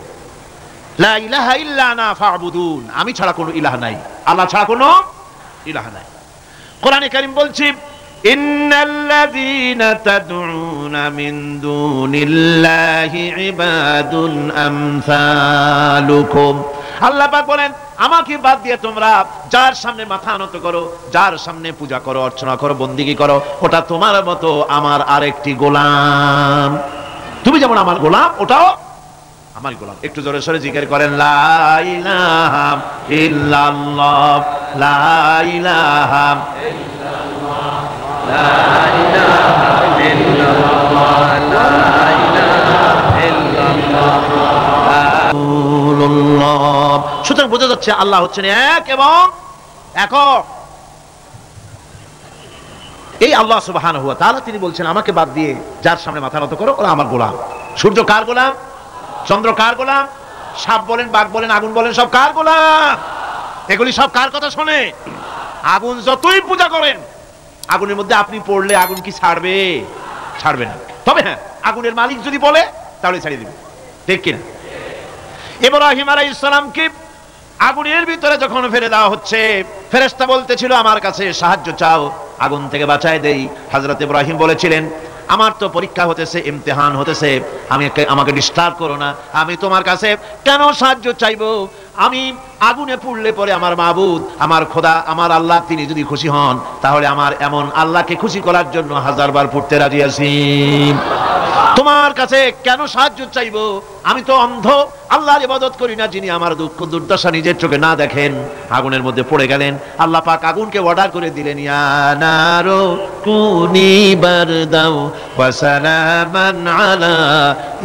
লা ইলাহা ইল্লা আনা ফা'বুদুন, আমি ছাড়া কোনো ইলাহ নাই, আল্লাহ ছাড়া কোনো ইলাহ নাই। কোরআনে কারীম বলছে, ইন্নাল্লাযীনা তাদউনা মিন দুনিল্লাহি ইবাদুন আমসালুকুম। আল্লাহ পাক বলেন, আমাকে বাদ দিয়ে তোমরা যার সামনে মাথা নত করো, যার সামনে পূজা করো, অর্চনা করো, বন্দিগি করো, ওটা তোমার মতো আমার আরেকটি গোলাম। তুমি যেমন আমার গোলাম, ওটাও আমার গোলাম। একটু জোরে সোরে জিকির করেন, লা ইলাহা ইল্লাল্লাহ, লা ইলাহা ইল্লাল্লাহ, লা ইলাহা ইল্লাল্লাহ, লা ইলাহা ইল্লাল্লাহ। সুতরাং বোঝা যাচ্ছে আল্লাহ হচ্ছেন এক এবং একক। এই আল্লাহ সুবহানাহু ওয়া তাআলা তিনি বলছেন, আমাকে বাদ দিয়ে যার সামনে মাথা নত করো, ওরা আমার গোলাম। সূর্য কার গোলাম? চন্দ্র কার গোলাম? সাপ বলেন, বাঘ বলেন, আগুন বলেন, সব কার গোলাম? এগুলি সব কার কথা শোনে? আগুন যতই পূজা করেন, আগুনের মধ্যে আপনি পড়লে আগুন কি ছাড়বে না। তবে হ্যাঁ, আগুনের মালিক যদি বলে তাহলে ছাড়িয়ে দিবে, ঠিক কিনা? ইব্রাহিম আলাইহিস সালামকে আগুনের ভিতরে যখন ফেলে দেওয়া হচ্ছে, ফেরেশতা বলতেছিল, আমার কাছে সাহায্য চাও, আগুন থেকে বাঁচায় দেই। হযরত ইব্রাহিম বলেছিলেন, আমার তো পরীক্ষা হতেছে, ইমতিহান হতেছে, আমাকে ডিস্টার্ব করো না, আমি তোমার কাছে কেন সাহায্য চাইবো? আমি আগুনে পুড়লে পরে আমার মাবুদ, আমার খোদা, আমার আল্লাহ তিনি যদি খুশি হন, তাহলে আমার এমন আল্লাহকে খুশি করার জন্য 1000 বার পুড়তে রাজি আছি। তোমার কাছে কেন সাহায্য চাইবো? আমি তো অন্ধ, আল্লাহর ইবাদত করি না যিনি আমার দুঃখ দুর্দশা নিজের চোখে না দেখেন। আগুনের মধ্যে পড়ে গেলেন। আল্লাহ পাক আগুনকে অর্ডার করে দিলেন, ইয়া নারু কুনি বারদাও ওয়া সালামান আলা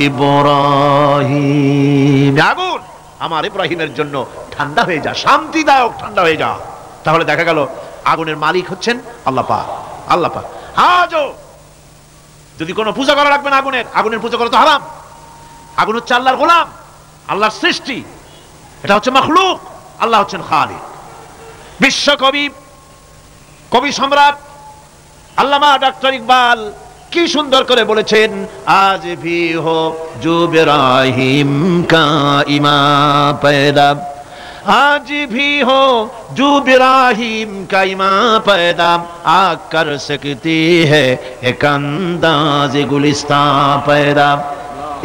ইব্রাহিম। আগুন, আমার ইব্রাহিমের জন্য ঠান্ডা হয়ে যা, শান্তিদায়ক ঠান্ডা হয়ে যা। তাহলে দেখা গেল আগুনের মালিক হচ্ছেন আল্লাহ পাক। আল্লাহ পাক আজও যদি কোনো পূজা করা রাখবেন আগুনের, আগুনের পূজা করা তো হারাম। আগুন হচ্ছে আল্লাহর গোলাম, আল্লাহর সৃষ্টি, এটা হচ্ছে মাখলুক, আল্লাহ হচ্ছেন খালিক। বিশ্বকবি, কবি সম্রাট আল্লামা ডক্টর ইকবাল কি সুন্দর করে বলেছেন, আজ ভি হো জো ইব্রাহিম কা ইমা पैदा, आज भी हो जो इब्राहिम का इमा पैदा, आग कर सकती है एक अंदाज गुलिस्तां पैदा।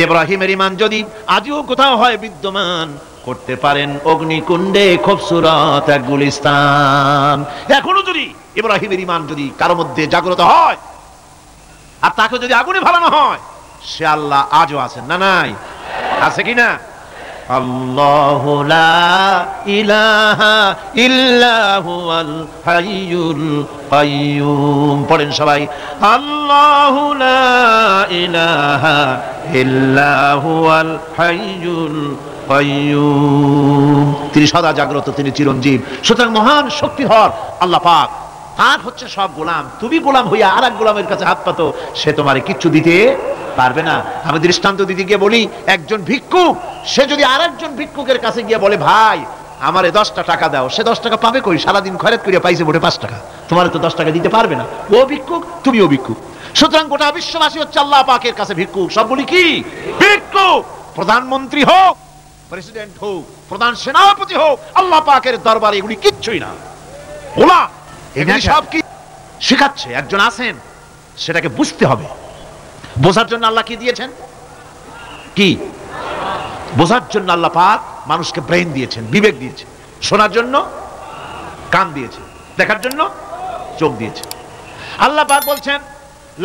ইব্রাহিমের ঈমান যদি আজও কোথাও হয় বিদ্যমান, করতে পারেন অগ্নিকুণ্ডে খুবসুরত এক গুলিস্তান। এখনো যদি ইব্রাহিমের ঈমান যদি কারো মধ্যে জাগ্রত হয় আর তাকে যদি আগুনে ফালানো হয়, সে আল্লাহ আজও আছেন না নাই? আছে কি না? আল্লাহু লা ইলাহা ইল্লা হুয়াল হাইয়ুল কাইয়ুম। পড়েন সবাই, আল্লাহু লা ইলাহা ইল্লা হুয়াল হাইয়ুল কাইয়ুম। তিনি সদা জাগ্রত, তিনি চিরঞ্জীব। সুতরাং মহান শক্তিধর আল্লাহ পাক, তার হচ্ছে সব গোলাম। তুমি গোলাম হইয়া আর এক গোলামের কাছে হাত পাতো, সে তোমারে কিচ্ছু দিতে পারবে না। আমি দৃষ্টান্ত দিতে গিয়ে বলি, একজন ভিক্ষুক সে যদি আরেকজন ভিক্ষুকের কাছে গিয়ে বলে, ভাই আমারে 10টা টাকা দাও, সে 10 টাকা পাবে কই? সারাদিন খরচ করে পাইছে মোটে 5 টাকা, তোমার তো 10 টাকা দিতে পারবে না। ও ভিক্ষুক, তুমিও ভিক্ষুক। সুতরাং গোটা বিশ্ববাসী হচ্ছে আল্লাহ পাকের কাছে ভিক্ষুক। সবগুলি কি ভিক্ষুক? প্রধানমন্ত্রী হোক, প্রেসিডেন্ট হোক, প্রধান সেনাপতি হোক, আল্লাহ পাকের দরবারে এগুলি কিচ্ছুই না। ওলা এগুলি সব কি শিখাচ্ছে? একজন আছেন, সেটাকে বুঝতে হবে। বোঝার জন্য আল্লাহ কি দিয়েছেন? কি বোঝার জন্য আল্লাহ পাক মানুষকে ব্রেন দিয়েছেন, বিবেক দিয়েছেন। শোনার জন্য কান দিয়েছেন, দেখার জন্য চোখ দিয়েছেন। আল্লাহ পাক বলছেন,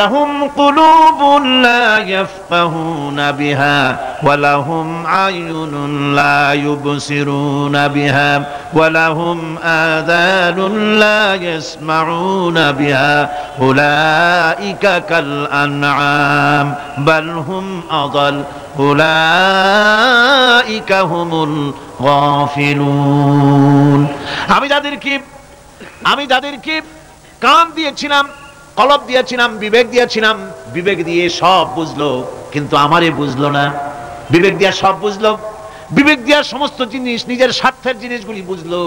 লাহুম কুলুবুন লা ইয়াফকাহুনা বিহা ওয়া লাহুম আয়ুনুন লা ইউবসিরুনা বিহা ওয়া লাহুম আযানুন লা ইয়াসমাউনা বিহা উলাইকা কাল আনআম বাল হুম আযাল উলাইকা হুমুল গাফিলুন। আমি যাদেরকে কান দিয়েছিলাম, কলব দিয়েছিলাম, বিবেক দিয়েছিলাম, বিবেক দিয়ে সব বুঝলো, কিন্তু আমারে বুঝলো না। বিবেক দিয়ে সব বুঝলো, বিবেক দিয়ে সমস্ত জিনিস, নিজের স্বার্থের জিনিসগুলি বুঝলো,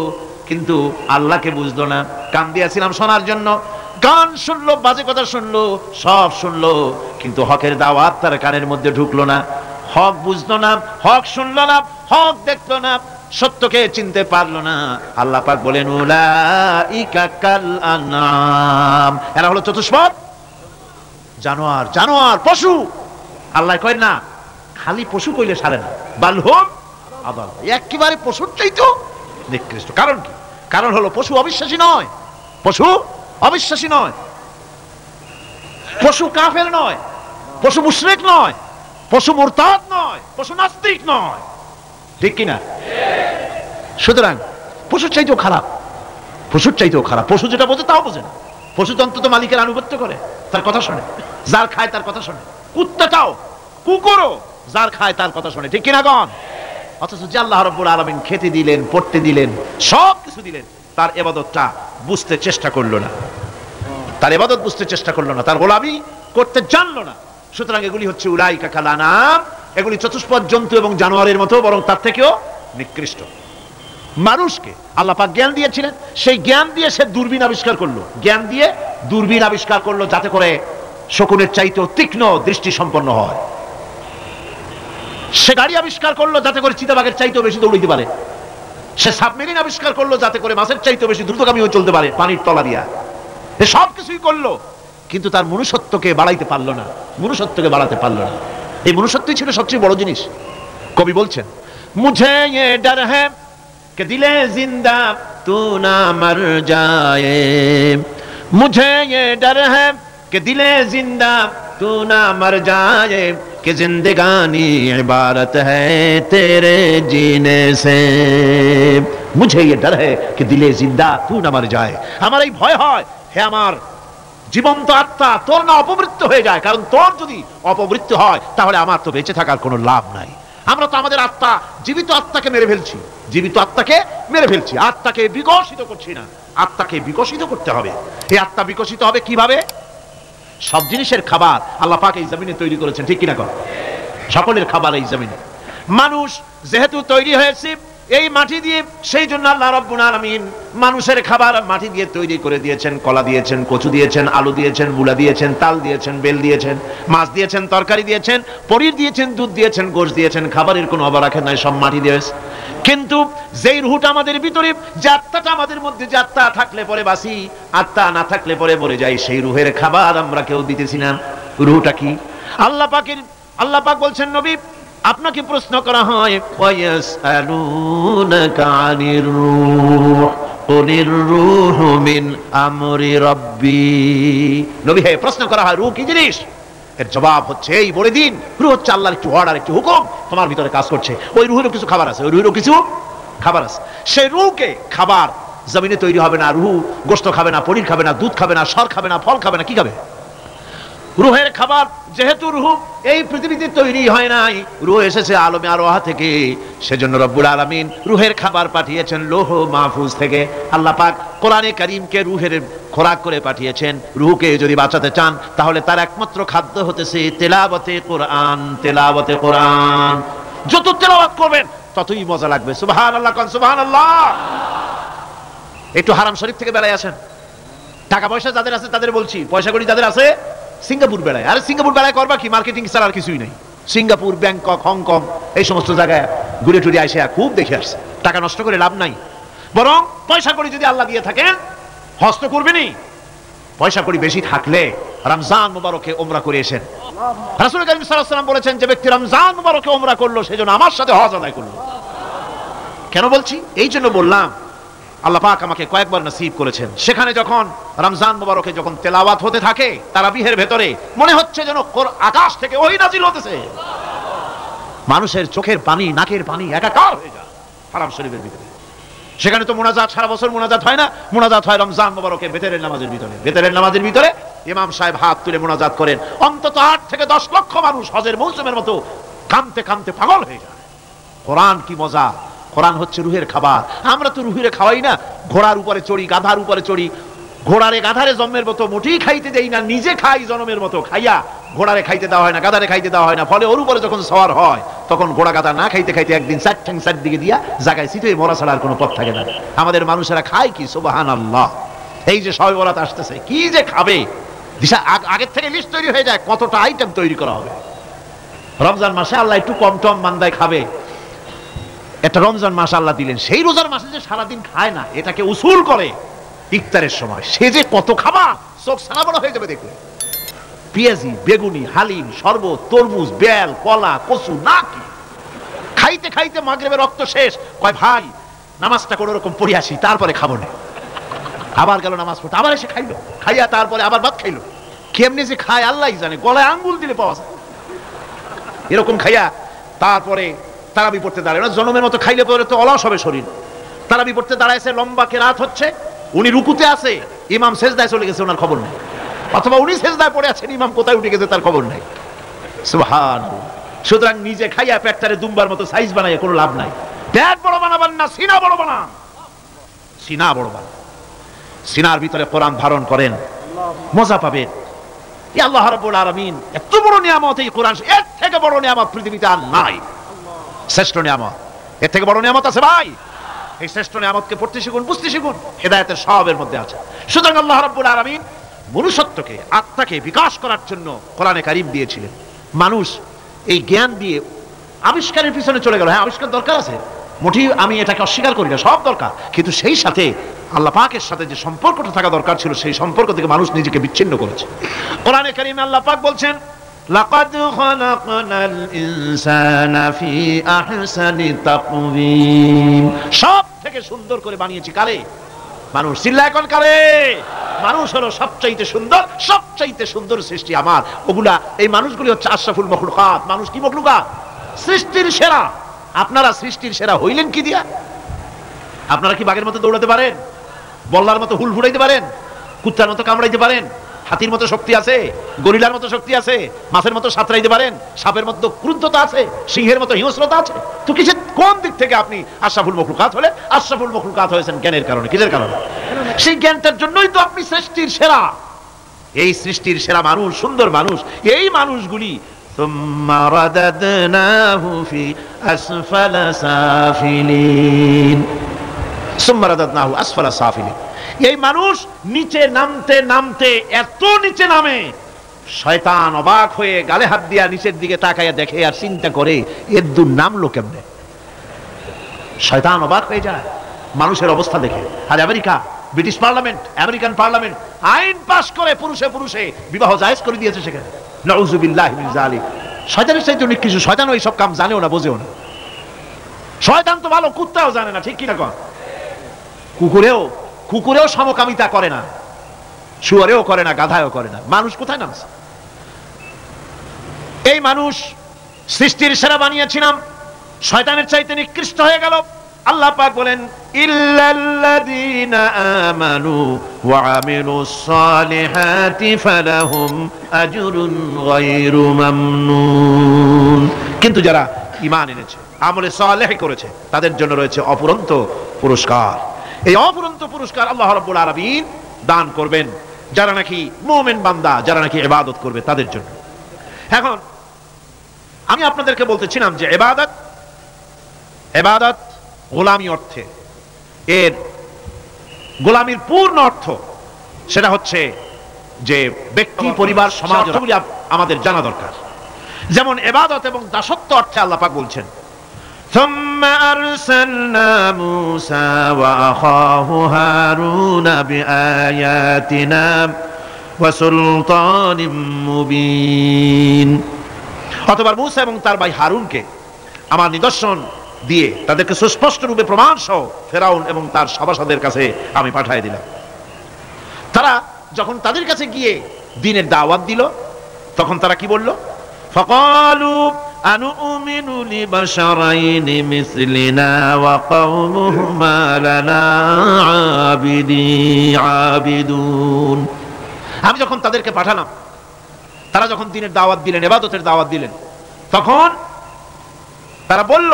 কিন্তু আল্লাহকে বুঝলো না। কান দিয়েছিলাম শোনার জন্য, গান শুনলো, বাজে কথা শুনলো, সব শুনলো, কিন্তু হকের দাওয়াত তার কানের মধ্যে ঢুকলো না। হক বুঝলো না, হক শুনলো না, হক দেখলো না, সত্যকে চিনতে পারলো না। আল্লাহ পাক বলেন, উলাইকা কাল আনআম, এরা হলো চতুষ্পদ জানোয়ার, জানোয়ার পশু। আল্লাহ কয় না, খালি পশু কইলে সারে না, বাল হুম আদাল, একেবারে পশুর চাইতো নিকৃষ্ট। কারণ কি? কারণ হলো পশু অবিশ্বাসী নয়, পশু অবিশ্বাসী নয়, পশু কাফের নয়, পশু মুশরিক নয়, পশু মুরতাদ নয়, পশু নাস্তিক নয়। ঠিক কিনা? সুতরাং পশুর চাইতেও খারাপ, পশুর চাইতেও খারাপ। পশু যেটা বোঝে তাও বোঝে না। পশু তো অন্তত মালিকের আনুগত্য করে, তার কথা শোনে, যার খায় তার কথা শোনে। কুত্তাটাও, কুকুরও যার খায় তার কথা শোনে। ঠিক কিনা গণ? অথচ যে আল্লাহ রাব্বুল আলামিন খেতে দিলেন, পড়তে দিলেন, সব কিছু দিলেন, তার ইবাদতটা বুঝতে চেষ্টা করলো না, তার ইবাদত বুঝতে চেষ্টা করলো না, তার গোলামি করতে জানলো না। সুতরাং এগুলি হচ্ছে উলাইকা কাল আনআম, এগুলি চতুষ্পদ জন্তু এবং জানোয়ারের মতো, বরং তার থেকেও নিকৃষ্ট। মানুষকে আল্লাহ পাক জ্ঞান দিয়েছিলেন, সেই জ্ঞান দিয়ে সে দূরবীন আবিষ্কার করলো, জ্ঞান দিয়ে দূরবীন আবিষ্কার করলো, যাতে করে শকুনের চাইতেও তীক্ষ্ণ দৃষ্টি সম্পন্ন হয়। সে গাড়ি আবিষ্কার করলো, যাতে করে চিতাবাঘের চাইতেও বেশি দৌড়াইতে পারে। সে সাবমেরিন আবিষ্কার করলো, যাতে করে মাছের চাইতেও বেশি দ্রুতগামী হয়ে চলতে পারে পানির তলা দিয়া। সব কিছুই করলো, কিন্তু তার মনুষ্যত্বকে বাড়াইতে পারলো না, মনুষ্যত্বকে বাড়াতে পারলো না। এই মনুষ্যত্বই ছিল সবচেয়ে বড় জিনিস। কবি বলছেন, মুঝে ये डर है कि दिले जिंदा तू ना मर जाए, मुझे ये डर है कि दिले जिंदा तू ना मर जाए कि जिंदगानी इबारत है तेरे जीने से मुझे ये डर है कि दिले जिंदा तू ना मर जाए আমার এই ভয় হয় হে আমার জীবন্ত আত্মা তোর না অপমৃত্যু হয়ে যায় কারণ তোর যদি অপমৃত্যু হয় তাহলে আমার তো বেঁচে থাকার কোনো লাভ নাই আমরা তো আমাদের আত্মা জীবিত আত্মাকে মেরে ফেলছি জীবিত আত্মাকে মেরে ফেলছি আত্মাকে বিকশিত করছি না আত্মাকে বিকশিত করতে হবে এই আত্মা বিকশিত হবে কিভাবে সব জিনিসের খাবার আল্লাহ পাক এই জমিনে তৈরি করেছেন ঠিক কি না সকলের খাবার এই জমিনে মানুষ যেহেতু তৈরি হয়েছে এই মাটি দিয়ে সেই জন্য আল্লাহ রাব্বুল আলামিন মানুষের খাবার মাটি দিয়ে তৈরি করে দিয়েছেন কলা দিয়েছেন কচু দিয়েছেন আলু দিয়েছেন মূলা দিয়েছেন তাল দিয়েছেন বেল দিয়েছেন মাছ দিয়েছেন তরকারি দিয়েছেন পনির দিয়েছেন দুধ দিয়েছেন গোশত দিয়েছেন খাবারের কোনো অভাব রাখেন নাই সব মাটি দিয়েছে কিন্তু যেই রূহটা আমাদের ভিতরে যে আত্মাটা আমাদের মধ্যে যে আত্মা থাকলে পরে বাঁচি আত্মা না থাকলে পরে মরে যাই সেই রূহের খাবার আমরা কেউ দিতেছি না রূহটা কি আল্লাহ পাক বলছেন নবী আপনাকে প্রশ্ন করা হয় ওয়ায়াসআলুনাকা আনির রূহ কুলির রূহু মিন আমরি রাব্বি নবী হে প্রশ্ন করা হয় রূহ কি জিনিস এর জবাব হচ্ছে এই বলে দিন রূহ হচ্ছে আল্লাহর একটু অর্ডার একটু হুকুম তোমার ভিতরে কাজ করছে ওই রূহেরও কিছু খাবার আছে ওই রূহেরও কিছু খাবার আছে সেই রূহকে খাবার জমিনে তৈরি হবে না রূহ গোশত খাবে না পনির খাবে না দুধ খাবে না সর খাবে না ফল খাবে না কি খাবে রূহের খাবার যেহেতু রূহ এই পৃথিবীতে তৈরি হয় নাই রূহ এসেছে আলমে আরওয়াহ থেকে সেজন্য রব্বুল আলামিন রূহের খাবার পাঠিয়েছেন লৌহ মাহফুজ থেকে আল্লাহ পাক কোরআনে কারীমকে রূহের খোরাক করে পাঠিয়েছেন রূহকে যদি বাঁচাতে চান তাহলে তার একমাত্র খাদ্য হতেছে তেলাওয়াতে কোরআন যত তেলাওয়াত করবেন ততই মজা লাগবে সুবহানাল্লাহ কোন সুবহানাল্লাহ একটু হারাম শরীফ থেকে বেরিয়ে আসেন টাকা পয়সা যাদের আছে তাদের বলছি পয়সা কড়ি যাদের আছে সিঙ্গাপুর বেড়ায় আরে সিঙ্গাপুর বেড়ায় করবা কি মার্কেটিং ছাড়া আর কিছুই নাই সিঙ্গাপুর ব্যাংকক হংকং এই সমস্ত জায়গায় ঘুরে টুরে আসে খুব দেখে আসছে টাকা নষ্ট করে লাভ নাই বরং পয়সা কড়ি যদি আল্লাহ দিয়ে থাকেন হস্ত করবেনই পয়সা কড়ি বেশি থাকলে রমজান মুবারকে উমরা করে এসেন রাসূল করিম সাল্লাল্লাহু আলাইহি ওয়াসাল্লাম বলেছেন যে ব্যক্তি রমজান মুবারকে উমরা করলো সেজন্য আমার সাথে হজ আদায় করলো কেন বলছি এই জন্য বললাম আল্লাহ পাক আমাকে কয়েকবার নসিব করেছেন সেখানে যখন রমজান মুবারকে যখন তেলাওয়াত হতে থাকে তারাবিহের ভেতরে মনে হচ্ছে যেন আকাশ থেকে ওহী নাজিল হতেছে মানুষের চোখের পানি নাকের পানি একাকার হয়ে যায় হারাম শরীফের ভিতরে সেখানে তো মুনাজাত সারা বছর মুনাজাত হয় না মুনাজাত হয় রমজান মুবারকের বেতেরের নামাজের ভিতরে ইমাম সাহেব হাত তুলে মুনাজাত করেন অন্তত 8 থেকে 10 লক্ষ মানুষ হজের মৌসুমের মতো কাঁদতে কাঁদতে পাগল হয়ে যায় কোরআন কি মজা কোরআন হচ্ছে রূহের খাবার আমরা তো রূহের খাওয়াই না ঘোড়ার উপরে চড়ি গাধার উপরে চড়ি ঘোড়ারে গাধারে জন্মের মতো মোটেই খাইতে দেই না নিজে খাই জন্মের মতো খাইয়া ঘোড়ারে খাইতে দেওয়া হয় না গাধারে খাইতে দেওয়া হয় না ফলে ওর উপরে যখন সওয়ার হয় তখন ঘোড়া গাধা না খাইতে খাইতে একদিন চার দিকে দিয়া জায়গায় সিটে মরা ছাড়া আর কোনো পথ থাকে না আমাদের মানুষেরা খায় কি সুবহানাল্লাহ এই যে শবে বরাত আসতেছে কি যে খাবে দিশা আগের থেকে লিস্ট তৈরি হয়ে যায় কতটা আইটেম তৈরি করা হবে রমজান মাসে আল্লাহ একটু কম টম মান্দায় খাবে একটা রমজান মাস আল্লাহ দিলেন সেই রোজার মাসে যে সারাদিন খায় না এটাকে উসুল করে ইফতারের সময় সে যে কত খাবা চোখ সারা বড় হয়ে যাবে দেখলে পেঁয়াজি বেগুনি হালিম শরবত তরমুজ বেল কলা কচু না কি খাইতে খাইতে মাগরিবের রক্ত শেষ কয় ভাই নামাজটা কোনো রকম পড়ে আসি তারপরে খাবো না আবার গেল নামাজ পড়তে আবার এসে খাইলো খাইয়া তারপরে আবার ভাত খাইলো কেমনি যে খায় আল্লাহই জানে গলায় আঙ্গুল দিলে পাওয়া যায় এরকম খাইয়া তারপরে তারাবি পড়তে দাঁড়ায় না জনমের মতো খাইলে পরে তো অলস হবে শরীর তারাবি পড়তে দাঁড়াইছে লম্বা কেরাত হচ্ছে উনি রুকুতে আছে ইমাম সেজদায় চলে গেছে ওনার খবর নেই অথবা উনি সেজদায় পড়ে আছেন ইমাম কোথায় উঠে গেছে তার খবর নেই সুবহানাল্লাহ সুতরাং নিজে খাইয়া পেটটারে দুম্বার মতো সাইজ বানাইয়া কোনো লাভ নাই পেট বড় বানাবেন না সিনা বড় বানান সিনা বড় বানান সিনার ভিতরে কোরআন ধারণ করেন মজা পাবেন আল্লাহ রাব্বুল আলামিন এত বড় নিয়ামত এই কোরআন এর থেকে বড় নিয়ামত পৃথিবীতে আর নাই শ্রেষ্ঠ নিয়ামত এর থেকে বড় নিয়ামত আছে ভাই এই শ্রেষ্ঠ নিয়ামতকে পড়তে শিখুন বুঝতে শিখুন হেদায়েতের সওয়াবের মধ্যে আছে সুতরাং আল্লাহ রাব্বুল আলামিন মনুষ্যত্বকে আত্মাকে বিকাশ করার জন্য কোরআনে কারীম দিয়েছিলেন মানুষ এই জ্ঞান দিয়ে আবিষ্কারের পিছনে চলে গেল হ্যাঁ আবিষ্কার দরকার আছে মোটেই আমি এটাকে অস্বীকার করি না সব দরকার কিন্তু সেই সাথে আল্লাহ পাকের সাথে যে সম্পর্কটা থাকা দরকার ছিল সেই সম্পর্ক থেকে মানুষ নিজেকে বিচ্ছিন্ন করেছে কোরআনে কারীমে আল্লাহ পাক বলছেন লাকাদ খালাকনাল ইনসানা ফি আহসানি তাকওয়িম সব থেকে সুন্দর করে বানিয়েছি কারে মানুষ চিল্লায় কোন কারে মানুষ হলো সবচাইতে সুন্দর সৃষ্টি আমার। ওগুলা এই মানুষগুলি হচ্ছে আশরাফুল মখলুকাত। মানুষ কি মখলুকাত? সৃষ্টির সেরা। আপনারা সৃষ্টির সেরা হইলেন কি দিয়া? আপনারা কি বাঘের মতো দৌড়াতে পারেন? বল্লার মতো হুল ফুটাইতে পারেন? কুত্তার মতো কামড়াইতে পারেন? হাতির মতো শক্তি আছে? গরিলার মতো শক্তি আছে? মাছের মতো সাঁতরাইতে পারেন? সাপের মতো ক্রুদ্ধতা আছে? সিংহের মতো হিংস্রতা আছে? তো কিসের কোন দিক থেকে আপনি আশরাফুল মখলুকাত হলে? আশরাফুল মখলুকাত হয়েছেন জ্ঞানের কারণে। কিসের কারণে? সেই জ্ঞানটার জন্যই তো আপনি সৃষ্টির সেরা। এই সৃষ্টির সেরা মানুষ, সুন্দর মানুষ, এই মানুষগুলি সুম্মা রাদাদনাহু ফি আসফালা সাফিলিন, সুম্মা রাদাদনাহু আসফালা সাফিলিন। এই মানুষ নিচে নামতে নামতে এত নিচে নামে, শয়তান অবাক হয়ে গালে হাত দিয়া নিচের দিকে তাকাইয়া দেখে আর চিন্তা করে এর দূর নামলো কেমনে। শয়তান অবাক হয়ে যায় মানুষের অবস্থা দেখে। আর America, British parliament, American parliament আইন পাস করে পুরুষে পুরুষে বিবাহ জায়েজ করে দিয়েছে সেখানে। নাউযুবিল্লাহি মিন যালিক। শয়তানের চাইতে অনেক কিছু। শয়তান ওই সব কাম জানেও না, বোঝেও না। শয়তান তো ভালো, কুত্তাও জানে না, ঠিক কিনা কন? কুকুরেও সমকামিতা করে না, শুয়ারেও করে না, গাধায়ও করে না। মানুষ কোথায় নামছে? এই মানুষ সৃষ্টির সেরা বানিয়েছিলাম, শয়তানের চাইতে নিকৃষ্ট হয়ে গেল। আল্লাহ পাক বলেন ইল্লাল্লাযীনা আমানু ওয়া আমিলুস সালিহাতি ফালাহুম আজরুন গায়রু মামনুন। কিন্তু যারা ঈমান এনেছে, আমলে সালেহ করেছে, তাদের জন্য রয়েছে অফুরন্ত পুরস্কার। এই অফুরন্ত পুরস্কার আল্লাহ রাব্বুল আলামিন দান করবেন যারা নাকি মুমিন বান্দা, যারা নাকি ইবাদত করবে তাদের জন্য। এখন আমি আপনাদেরকে বলতেছিলাম যে ইবাদত গোলামি অর্থে, এর গোলামির পূর্ণ অর্থ সেটা হচ্ছে যে ব্যক্তি, পরিবার, সমাজ আমাদের জানা দরকার। যেমন ইবাদত এবং দাসত্ব অর্থে আল্লাহ পাক বলছেন ثم أرسلنا موسى وأخاه هارون بآياتنا وسلطان مبين। অথবা মুসা এবং তার ভাই হারুনকে আমার নিদর্শন দিয়ে তাদেরকে সুস্পষ্ট রূপে প্রমাণ সহ ফেরাউন এবং তার সভাসদের কাছে আমি পাঠিয়ে দিলাম। তারা যখন তাদের কাছে গিয়ে দ্বীনের দাওয়াত দিল, তখন তারা কি বলল? ফাকালু আনুমিনু লিবাশারাইনি মিসলিনা ওয়া কওমুহুমা লানা আবিদুন। আমি যখন তাদেরকে পাঠালাম, তারা যখন দ্বীনের দাওয়াত দিলেন, ইবাদতের দাওয়াত দিলেন, তখন তারা বলল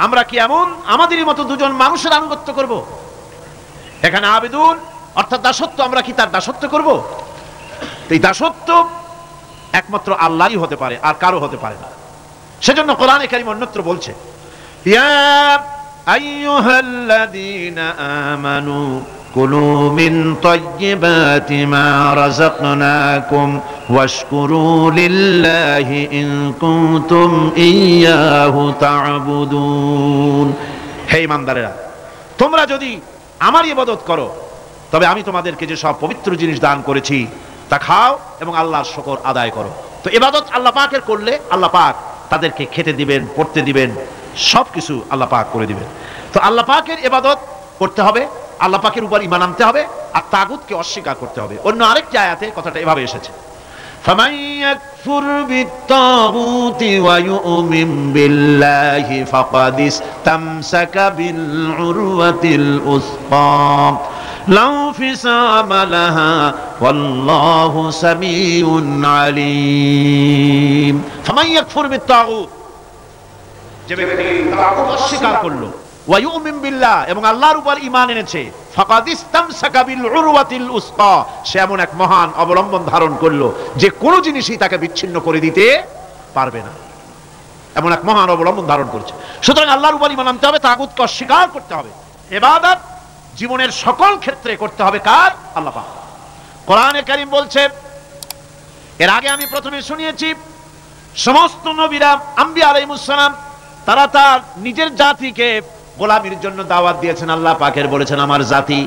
আমরা কি এমন আমাদেরই মতো দুজন মানুষের আনুগত্য করব? এখানে আবিদুন অর্থাৎ দাসত্ব, আমরা কি তার দাসত্ব করব? এই দাসত্ব একমাত্র আল্লাহরই হতে পারে, আর কারো হতে পারে না। সেজন্য কোরআনে কারীম অন্যত্র বলছে ইয়া আইয়ুহাল্লাযীনা আমানু কুলু মিন তাইয়্যিবাতি মা রাযাকনাকুম ওয়াশকুরু লিল্লাহি ইন কুনতুম ইয়্যাহু তা'বুদুন। হে ঈমানদারেরা, তোমরা যদি আমার ইবাদত করো, তবে আমি তোমাদেরকে যে সব পবিত্র জিনিস দান করেছি তা খাও এবং আল্লাহর শুকর আদায় করো। তো ইবাদত আল্লাহ পাকের করলে আল্লাহ পাক তাদেরকে খেতে দিবেন, পড়তে দিবেন, সবকিছু আল্লাহ পাক করে দিবেন। তো আল্লাহ পাকের ইবাদত করতে হবে, আল্লাহ পাকের উপর ঈমান আনতে হবে, আর তাগুতকে অস্বীকার করতে হবে। অন্য আরেকটি আয়াতে কথাটা এভাবে এসেছে ফামান ইয়াকফুর বিত-তাগুতি ওয়া ইউমিন বিল্লাহি ফাকাদ ইসতামসাকা বিল উরওয়াতিল উসকা লাউ ফিসামা লাহা ওয়াল্লাহু সামিউন আলীম। ফামান ইয়াকফুর বিত-তাগুত, যে ব্যক্তি তাগুত অস্বীকার করলো, ওয়া ইউমিন বিল্লাহ এবং আল্লাহর উপর ঈমান এনেছে, ফাকাদ ইসতামসাকা বিল উরওয়াতিল উসকা, সে এমন এক মহান অবলম্বন ধারণ করলো যে কোনো জিনিসই তাকে বিচ্ছিন্ন করে দিতে পারবে না। এমন এক মহান অবলম্বন ধারণ করেছে। সুতরাং আল্লাহর উপর ঈমান আনতে হবে, তাগুতকে অস্বীকার করতে হবে। ইবাদত জীবনের সকল ক্ষেত্রে করতে হবে কার? আল্লাহ পাক। কোরআনে কারীম বলছে, এর আগে আমি প্রথমে শুনিয়েছি সমস্ত নবীরা, আম্বিয়া আলাইহিস সালাম, তারা তার নিজের জাতিকে গোলামির জন্য দাওয়াত দিয়েছেন। আল্লাহ পাকের বলেছেন আমার জাতি,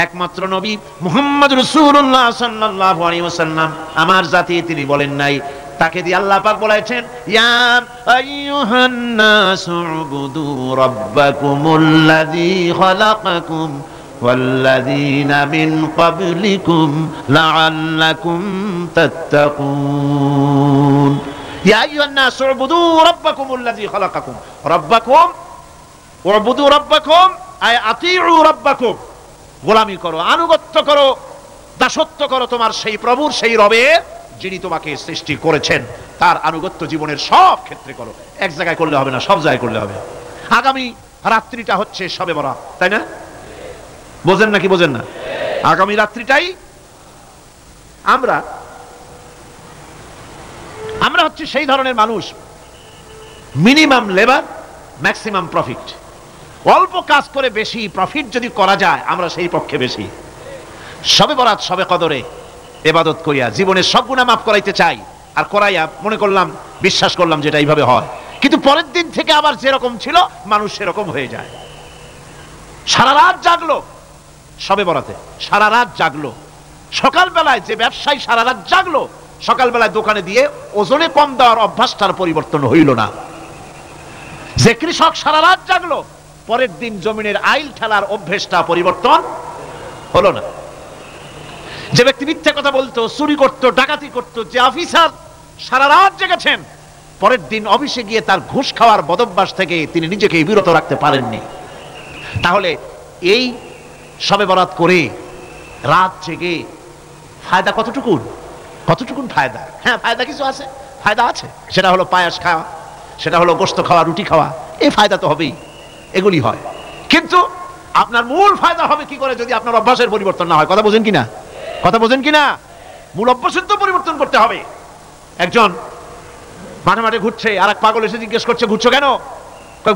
একমাত্র নবী মুহাম্মদ রাসূলুল্লাহ সাল্লাল্লাহু আলাইহি ওয়াসাল্লাম আমার জাতি, তিনি বলেন নাই। তাকে দিয়ে আল্লাহ পাক বলেছেন ইয়া আইয়ুহান নাসু উবুদু রাব্বাকুমুল্লাযী খালাকাকুম ওয়াল্লাযীনা মিন ক্বাবলিকুম লাআল্লাকুম তাত্তাকুন ইয়া আইয়ুহান নাস উবুদু রাব্বাকুমুল্লাযী খালাকাকুম রাব্বাকুম উবুদু রাব্বাকুম আয় আতিউ রাব্বাকুম গোলামি করো, আনুগত্য করো, দাসত্ব করো তোমার সেই প্রভুর, সেই রবের যিনি তোমাকে সৃষ্টি করেছেন। তার আনুগত্য জীবনের সব ক্ষেত্রে করো। এক জায়গায় করলে হবে না, সব জায়গায় করলে হবে। আগামী রাত্রিটা হচ্ছে শবে বরাত, তাই না? বোঝেন নাকি বোঝেন না? আগামী রাত্রিটাই আমরা হচ্ছে সেই ধরনের মানুষ, মিনিমাম লেবার ম্যাক্সিমাম প্রফিট। অল্প কাজ করে বেশি প্রফিট যদি করা যায়, আমরা সেই পক্ষে বেশি। শবে বরাত, শবে কদরে ইবাদত করিয়া জীবনের সব গুনাহ মাফ করাইতে চাই, আর করাইয়া মনে করলাম, বিশ্বাস করলাম যেটা এইভাবে হয়, কিন্তু পরের দিন থেকে আবার যেরকম ছিল মানুষ সেরকম হয়ে যায়। সারা রাত জাগলো শবে বরাতে, সারা রাত জাগলো। সকালবেলায় যে ব্যবসায়ী সারা রাত জাগলো, সকালবেলায় দোকানে দিয়ে ওজনে কম দেওয়ার অভ্যাসটার পরিবর্তন হইল না। যে কৃষক সারা রাত জাগলো, পরের দিন জমিনের আইল ঠেলার অভ্যেসটা পরিবর্তন হলো না। যে ব্যক্তি মিথ্যা কথা বলতো, চুরি করতো, ডাকাতি করতো, যে অফিসার সারা রাত জেগেছেন, পরের দিন অফিসে গিয়ে তার ঘুষ খাওয়ার বদভ্যাস থেকে তিনি নিজেকে বিরত রাখতে পারেননি। তাহলে এই শবে বরাত করে রাত জেগে ফায়দা কতটুকুন ফায়দা? হ্যাঁ, ফায়দা কিছু আছে, ফায়দা আছে। সেটা হলো পায়াস খাওয়া, সেটা হলো গোশত খাওয়া, রুটি খাওয়া, এই ফায়দা তো হবেই, এগুলি হয়। কিন্তু আপনার মূল ফায়দা হবে কি করে যদি আপনার অভ্যাসের পরিবর্তন না হয়? কথা বোঝেন কিনা? মূল অভ্যাসের তো পরিবর্তন করতে হবে। একজন মাঠে মাঠে ঘুরছে, আর এক পাগল এসে জিজ্ঞেস করছে, ঘুরছো কেন?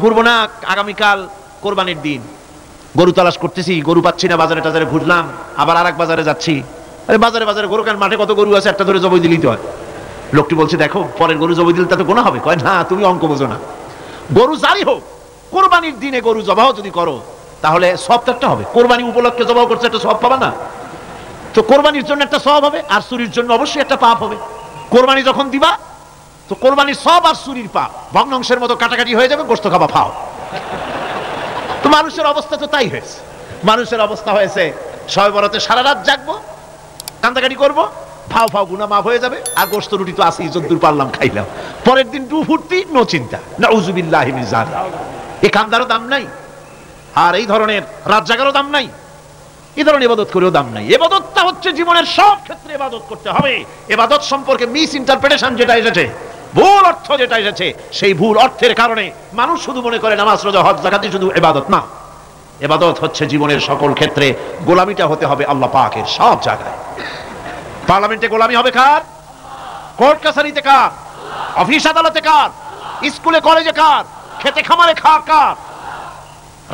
ঘুরবো না, আগামীকাল কোরবানির দিন, গরু তালাশ করতেছি, গরু পাচ্ছি না, বাজারে টাজারে ঘুরলাম, আবার আর এক বাজারে যাচ্ছি। আরে বাজারে গরু কেন? মাঠে কত গরু আছে, একটা ধরে জবাই দিলেই তো হয়। লোকটি বলছে, দেখো পরের গরু জবাই দিলে তাতে গোনা হবে। কয় না, তুমি অঙ্ক বোঝো না। গরু যাই হোক, কোরবানির দিনে গরু জবাহ যদি করো তাহলে সব একটা হবে। কোরবানি উপলক্ষে জবাহ করছে, একটা সব পাবা না? তো কোরবানির জন্য একটা সব হবে, আর চুরির জন্য অবশ্যই একটা পাপ হবে। কোরবানি যখন দিবা, তো কোরবানির সব আর চুরির পাপ ভগ্নাংশের মতো কাটাকাটি হয়ে যাবে, গোশত খাবা ফাও। তো মানুষের অবস্থা তো তাই হয়েছে। মানুষের অবস্থা হয়েছে শবে বরাতে সারা রাত জাগবো, কান্দাকাটি করবো, ফাও গুনাহ মাফ হয়ে যাবে, আর গোশত রুটি তো আসি, যদ্দূর পারলাম খাইলাম। পরের দিন ডু ফুর্তি, নো চিন্তা। নাউযুবিল্লাহি মিন যালিক। এই কান্দারও দাম নাই, আর এই ধরনের রাত জাগারও দাম নাই, এই ধরনের ইবাদত করেও দাম নাই। ইবাদতটা হচ্ছে জীবনের সব ক্ষেত্রে ইবাদত করতে হবে। ইবাদত সম্পর্কে মিস ইন্টারপ্রিটেশন যেটা এসেছে, ভুল অর্থ যেটা এসেছে, সেই ভুল অর্থের কারণে মানুষ শুধু মনে করে নামাজ, রোজা, হজ, যাকাতই শুধু ইবাদত না। ইবাদত হচ্ছে জীবনের সকল ক্ষেত্রে গোলামিটা হতে হবে আল্লাহ পাকের সব জায়গায়। পার্লামেন্টে গোলামি হবে কার? কোর্ট কাছারিতে কার? অফিস আদালতে কার? স্কুলে কলেজে কার? খেতে খামারে কার?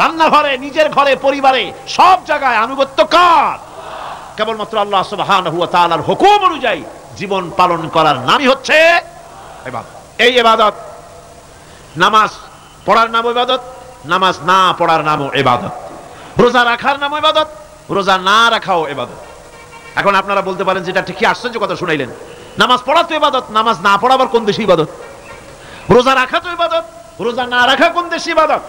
রান্নাঘরে, নিজের ঘরে, পরিবারে, সব জায়গায় আনুগত্য কার? কেবলমাত্র আল্লাহ সুবহানাহু ওয়া তাআলার হুকুম অনুযায়ী জীবন পালন করার নামই হচ্ছে ইবাদত। এই ইবাদত, নামাজ পড়ার নাম ইবাদত, নামাজ না পড়ার নামও ইবাদত। রোজা রাখার নাম ইবাদত, রোজা না রাখাও ইবাদত। এখন আপনারা বলতে পারেন, যেটা ঠিকই আশ্চর্য কথা শুনাইলেন, নামাজ পড়া তো ইবাদত, নামাজ না পড়া আবার কোন দেশে ইবাদত? রোজা রাখা তো ইবাদত, রোজা না রাখা কোন দেশে ইবাদত?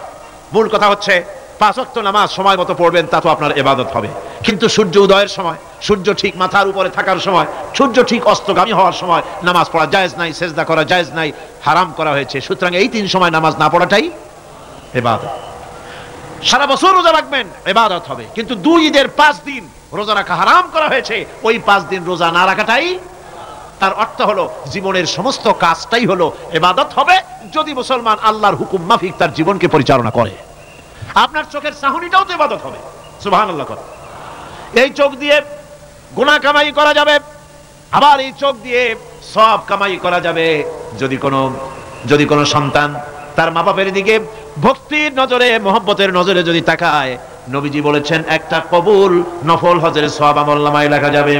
মূল কথা হচ্ছে 5 ওয়াক্ত নামাজ সময় মতো পড়বেন, তা তো আপনার ইবাদত হবে। কিন্তু সূর্য উদয়ের সময়, সূর্য ঠিক মাথার উপরে থাকার সময়, সূর্য ঠিক অস্তগামী হওয়ার সময় নামাজ পড়া জায়েজ নাই, সেজদা করা জায়েজ নাই, হারাম করা হয়েছে। সুতরাং এই 3 সময় নামাজ না পড়াটাই ইবাদত। সারা বছর রোজা রাখবেন, ইবাদত হবে। কিন্তু 2 ঈদের 5 দিন রোজা রাখা হারাম করা হয়েছে, ওই 5 দিন রোজা না রাখাটাই, তার অর্থ হলো জীবনের সমস্ত কাজটাই হলো ইবাদত হবে, যদি মুসলমান আল্লাহর হুকুম মাফিক তার জীবনকে পরিচালনা করে। আপনার চোখের চাহনিটাও তো ইবাদত হবে। সুবহানাল্লাহ। এই চোখ দিয়ে গুনাহ কামাই করা যাবে, আবার এই চোখ দিয়ে সওয়াব কামাই করা যাবে। যদি কোনো সন্তান তার মা বাপের দিকে ভক্তির নজরে, মহব্বতের নজরে যদি তাকায়, নবীজি বলেছেন একটা কবুল নফল হজের সওয়াব আমলনামায় লেখা যাবে।